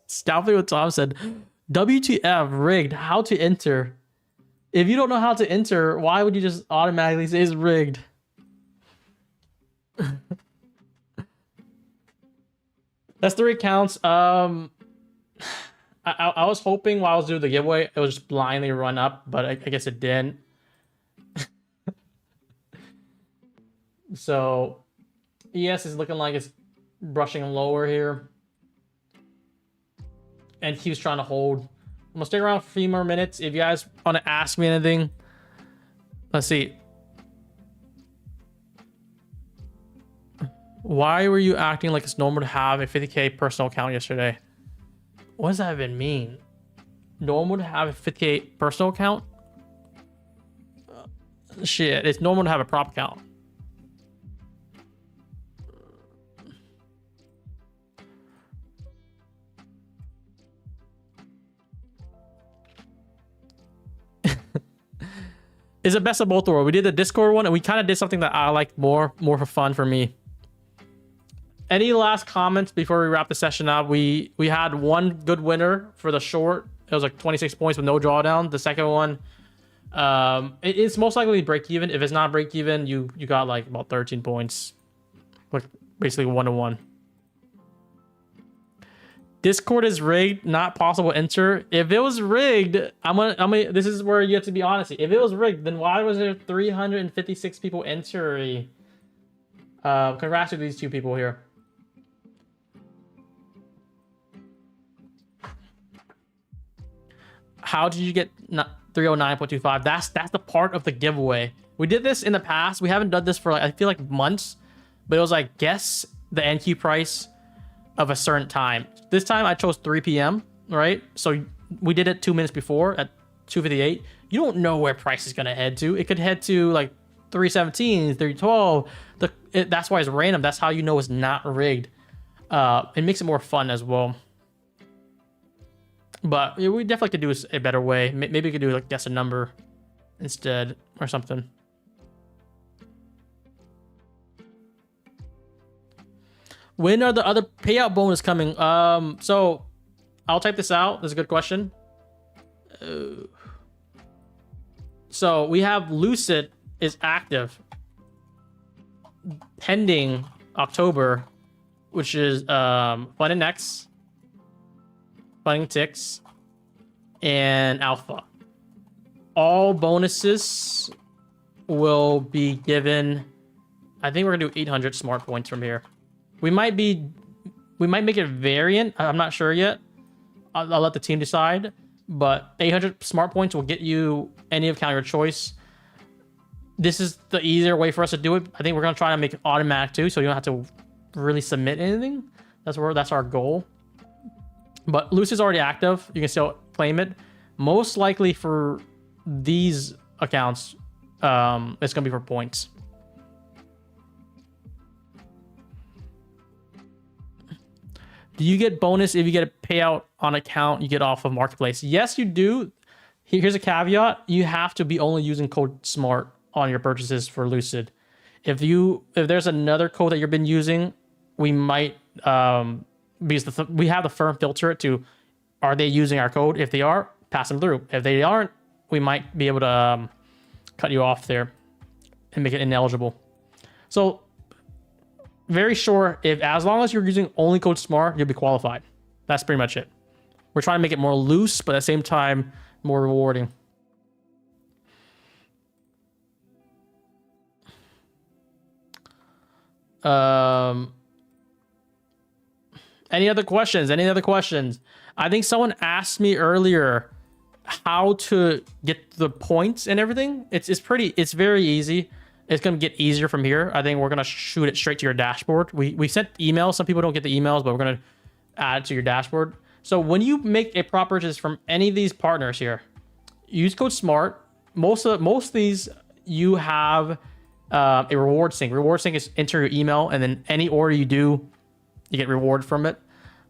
Stoutly with Tom said, WTF, rigged, how to enter. If you don't know how to enter, why would you just automatically say it's rigged? That's 3 accounts. I was hoping while I was doing the giveaway, it would just blindly run up, but I guess it didn't. So, ES is looking like it's brushing lower here. And keeps trying to hold. I'm gonna stay around for a few more minutes. If you guys want to ask me anything, let's see. Why were you acting like it's normal to have a 50K personal account yesterday? What does that even mean? Normal to have a 50K personal account? Shit, it's normal to have a prop account. Is it best of both worlds? We did the Discord one, and we kind of did something that I liked more for fun for me. Any last comments before we wrap the session up? We had one good winner for the short. It was like 26 points with no drawdown. The second one, it's most likely break even. If it's not break even, you got like about 13 points, like basically 1-to-1. Discord is rigged, not possible enter. If it was rigged, I'm gonna this is where you have to be honest. If it was rigged, then why was there 356 people enter? Congrats to these 2 people here. How did you get 309.25? That's the part of the giveaway. We did this in the past. We haven't done this for like, I feel like months, but it was like guess the NQ price of a certain time. This time I chose 3 p.m. right? So we did it 2 minutes before at 2:58. You don't know where price is gonna head to. It could head to like 317, 312. That's why it's random. That's how you know it's not rigged. It makes it more fun as well. But we definitely could do a better way. Maybe we could do like guess a number instead or something. When are the other payout bonus coming? So I'll type this out. This is a good question. So we have Lucid is active pending October, which is Fun X, Funding Ticks, and Alpha. All bonuses will be given. I think we're gonna do 800 smart points from here. We might make it variant. I'm not sure yet. I'll let the team decide. But 800 smart points will get you any account of your choice. This is the easier way for us to do it. I think we're gonna try to make it automatic too, so you don't have to really submit anything. That's our goal. But Lucid's already active. You can still claim it. Most likely for these accounts, it's gonna be for points. Do you get bonus if you get a payout on account you get off of marketplace? Yes, you do. Here's a caveat: you have to be only using code SMART on your purchases for Lucid. If there's another code that you've been using, we might because we have the firm filter it to, are they using our code? If they are, pass them through. If they aren't, we might be able to cut you off there and make it ineligible. So very sure, as long as you're using only code SMART, you'll be qualified. That's pretty much it. We're trying to make it more loose, but at the same time, more rewarding. Any other questions? Any other questions? I think someone asked me earlier how to get the points and everything. It's very easy. It's going to get easier from here. I think we're going to shoot it straight to your dashboard. We sent emails. Some people don't get the emails, but we're going to add it to your dashboard. So when you make a prop purchase from any of these partners here, use code SMART. Most of these, you have a reward sync. Reward sync is enter your email, and then any order you do, you get reward from it.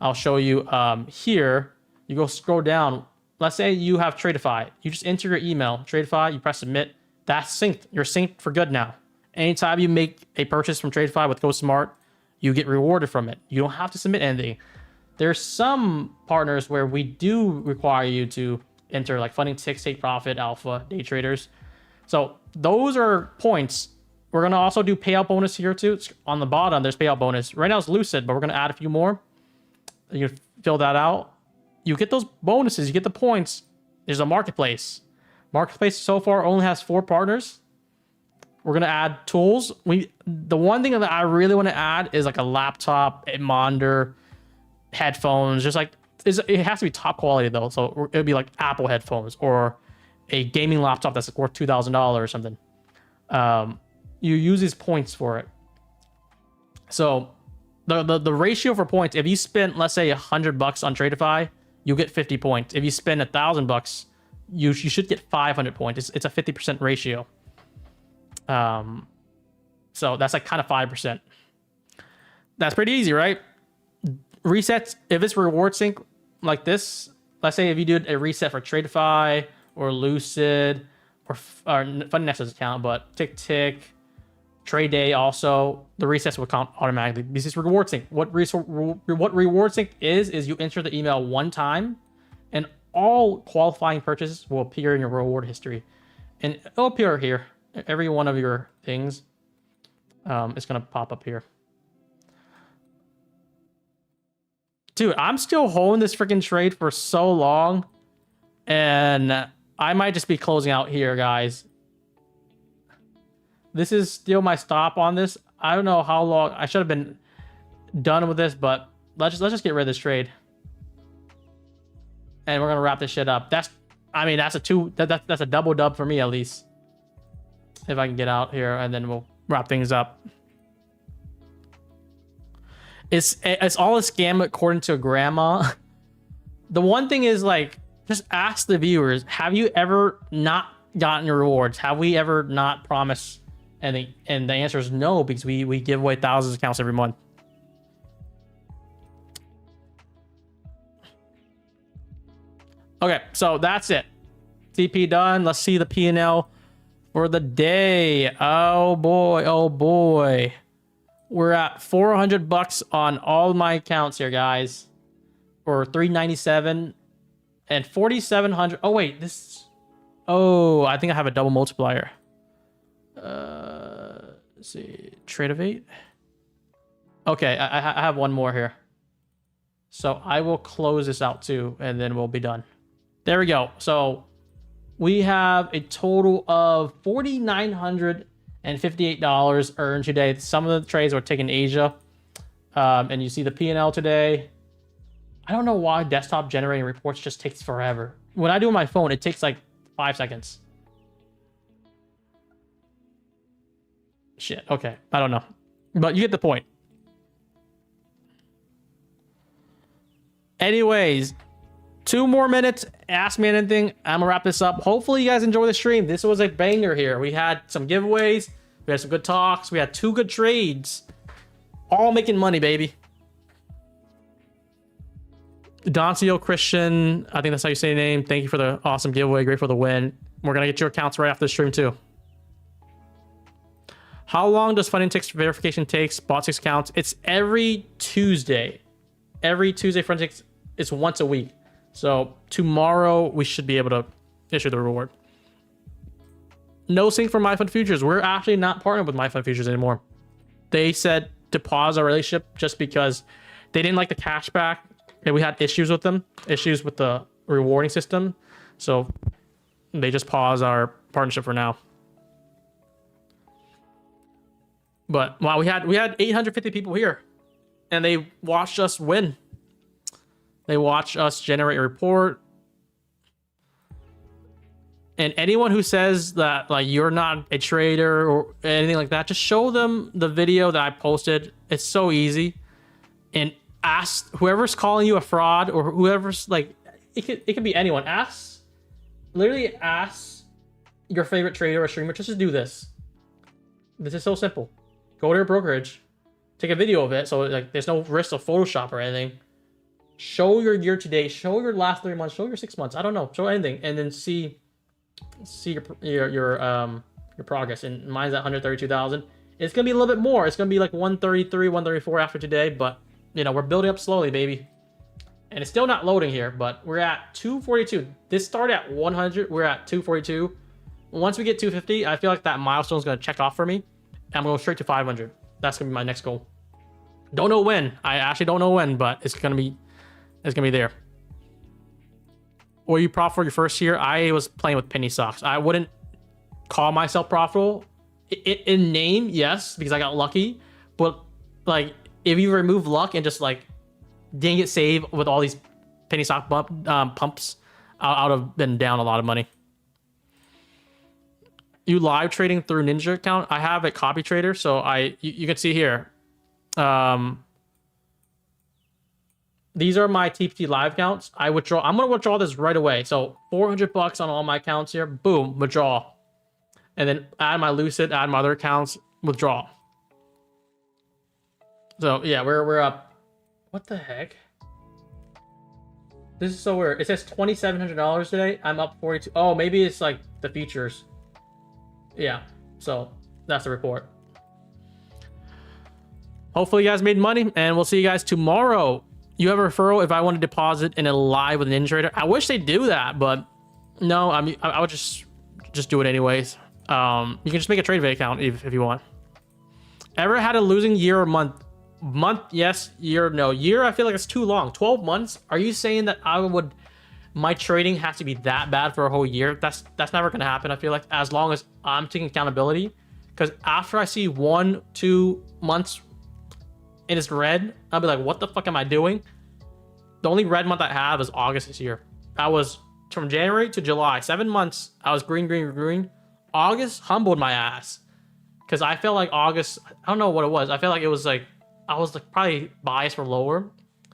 I'll show you here. You go scroll down. Let's say you have Tradeify. You just enter your email, Tradeify, you press submit. That's synced. You're synced for good now. Anytime you make a purchase from Tradeify with code SMART, you get rewarded from it. You don't have to submit anything. There's some partners where we do require you to enter, like funding ticks, take profit, alpha, day traders. So those are points. We're going to also do payout bonus here too. It's on the bottom, there's payout bonus. Right now it's Lucid, but we're going to add a few more. You fill that out. You get those bonuses. You get the points. There's a marketplace. Marketplace so far only has 4 partners. We're going to add tools. The one thing that I really want to add is like a laptop, a monitor, headphones. Just like, it has to be top quality though. So it would be like Apple headphones or a gaming laptop that's worth $2,000 or something. You use these points for it. So the ratio for points, if you spend, let's say $100 on Tradeify, you get 50 points. If you spend $1,000, you should get 500 points. It's a 50% ratio. So that's like kind of 5%. That's pretty easy, right? Resets, if it's reward sync like this, let's say if you did a reset for Tradeify or Lucid or FundNexus account, but Tick, Trade Day also, the resets will count automatically. This is reward sync. What reward sync is you enter the email one time and all qualifying purchases will appear in your reward history. And it'll appear here. Every one of your things is going to pop up here. Dude, I'm still holding this freaking trade for so long. And I might just be closing out here, guys. This is still my stop on this. I don't know how long. I should have been done with this, but let's just get rid of this trade. And we're gonna wrap this shit up. That's a double dub for me at least. If I can get out here, and then we'll wrap things up. It's all a scam according to grandma. The one thing is, like, just ask the viewers, have you ever not gotten your rewards? Have we ever not promised anything? And the answer is no, because we give away thousands of accounts every month. Okay, so that's it. TP done. Let's see the P&L for the day. Oh boy, oh boy. We're at $400 on all my accounts here, guys. For $397 and 4,700. Oh wait, this. Oh, I think I have a double multiplier. Let's see, trade of 8. Okay, I have one more here. So I will close this out too, and then we'll be done. There we go. So we have a total of $4,958 earned today. Some of the trades were taken in Asia. And you see the P&L today. I don't know why desktop generating reports just takes forever. When I do on my phone, it takes like 5 seconds. Shit, okay. I don't know. But you get the point. Anyways, 2 more minutes. Ask me anything. I'm gonna wrap this up. Hopefully you guys enjoy the stream. This was a banger here. We had some giveaways. We had some good talks. We had 2 good trades. All making money, baby. Doncio Christian, I think that's how you say your name. Thank you for the awesome giveaway. Great for the win. We're gonna get your accounts right after the stream too. How long does funding ticks verification takes? Bought 6 accounts. It's every Tuesday. Every Tuesday funding ticks. It's once a week. So tomorrow we should be able to issue the reward. No sync for MyFund Futures. We're actually not partnered with MyFund Futures anymore. They said to pause our relationship just because they didn't like the cashback and we had issues with them, issues with the rewarding system. So they just paused our partnership for now. But wow, we had 850 people here and they watched us win. They watched us generate a report. And anyone who says that like you're not a trader or anything like that, just show them the video that I posted. It's so easy. And ask whoever's calling you a fraud or whoever's like, it could be anyone. Literally ask your favorite trader or streamer just to do this. This is so simple. Go to your brokerage, take a video of it. So like there's no risk of Photoshop or anything. Show your year to date, show your last 3 months, show your 6 months. I don't know, show anything, and then see your progress. And mine's at 132,000. It's gonna be a little bit more. It's gonna be like 133, 134 after today, but you know we're building up slowly, baby. And it's still not loading here, but we're at 242. This started at 100. We're at 242. Once we get 250, I feel like that milestone is gonna check off for me. I'm gonna go straight to 500. That's gonna be my next goal. Don't know when. I actually don't know when, but it's gonna be there. Or you profit for your first year? I was playing with penny stocks. I wouldn't call myself profitable. In name, yes, because I got lucky. But like, if you remove luck and just like didn't get saved with all these penny stock pumps, I would have been down a lot of money. You live trading through Ninja account? I have a copy trader, so you can see here. These are my TPT live accounts. I'm gonna withdraw this right away. So $400 on all my accounts here. Boom, withdraw. And then add my Lucid, add my other accounts, withdraw. So yeah, we're up. What the heck? This is so weird. It says $2,700 today. I'm up 42. Oh, maybe it's like the features. Yeah, so that's the report. Hopefully you guys made money, and we'll see you guys tomorrow. You have a referral if I want to deposit in a live with an trader. I wish they do that, but no. I mean, I would just do it anyways. You can just make a trade account if you want. Ever had a losing year or month? Month, yes. Year, no. Year, I feel like it's too long. 12 months? Are you saying that my trading has to be that bad for a whole year? That's never gonna happen. I feel like as long as I'm taking accountability, because after I see 1-2 months and it's red, I'll be like, what the fuck am I doing? The only red month I have is August this year. I was from January to July, 7 months. I was green. August humbled my ass because I felt like August, I don't know what it was. I felt like it was like, I was like probably biased for lower,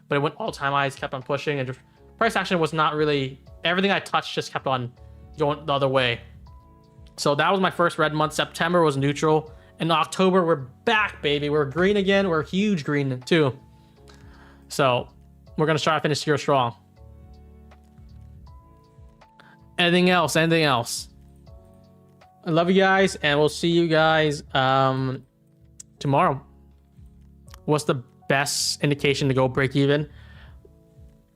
but it went all-time highs, kept on pushing, and just price action was not really, everything I touched just kept on going the other way. So that was my first red month. September was neutral. In October, we're back, baby. We're green again. We're huge green too. So we're gonna try to finish the year strong. Anything else? Anything else? I love you guys, and we'll see you guys tomorrow. What's the best indication to go break even?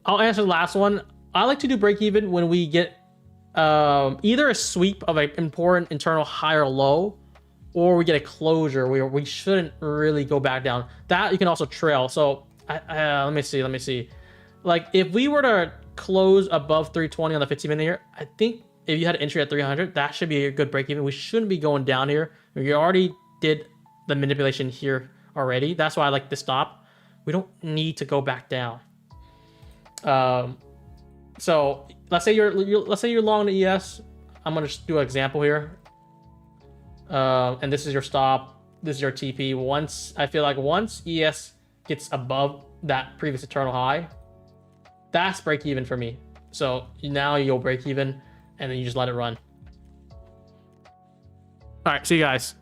I'll answer the last one. I like to do break even when we get either a sweep of an important internal high or low, or we get a closure where we shouldn't really go back down. That you can also trail. So let me see. Like if we were to close above 320 on the 15-minute here, I think if you had an entry at 300, that should be a good break even. We shouldn't be going down here. We already did the manipulation here already. That's why I like to stop. We don't need to go back down. So let's say you're long the ES. I'm gonna just do an example here. And this is your stop. This is your TP. Once ES gets above that previous eternal high, That's break even for me. So now you'll break even and then you just let it run. All right, see you guys.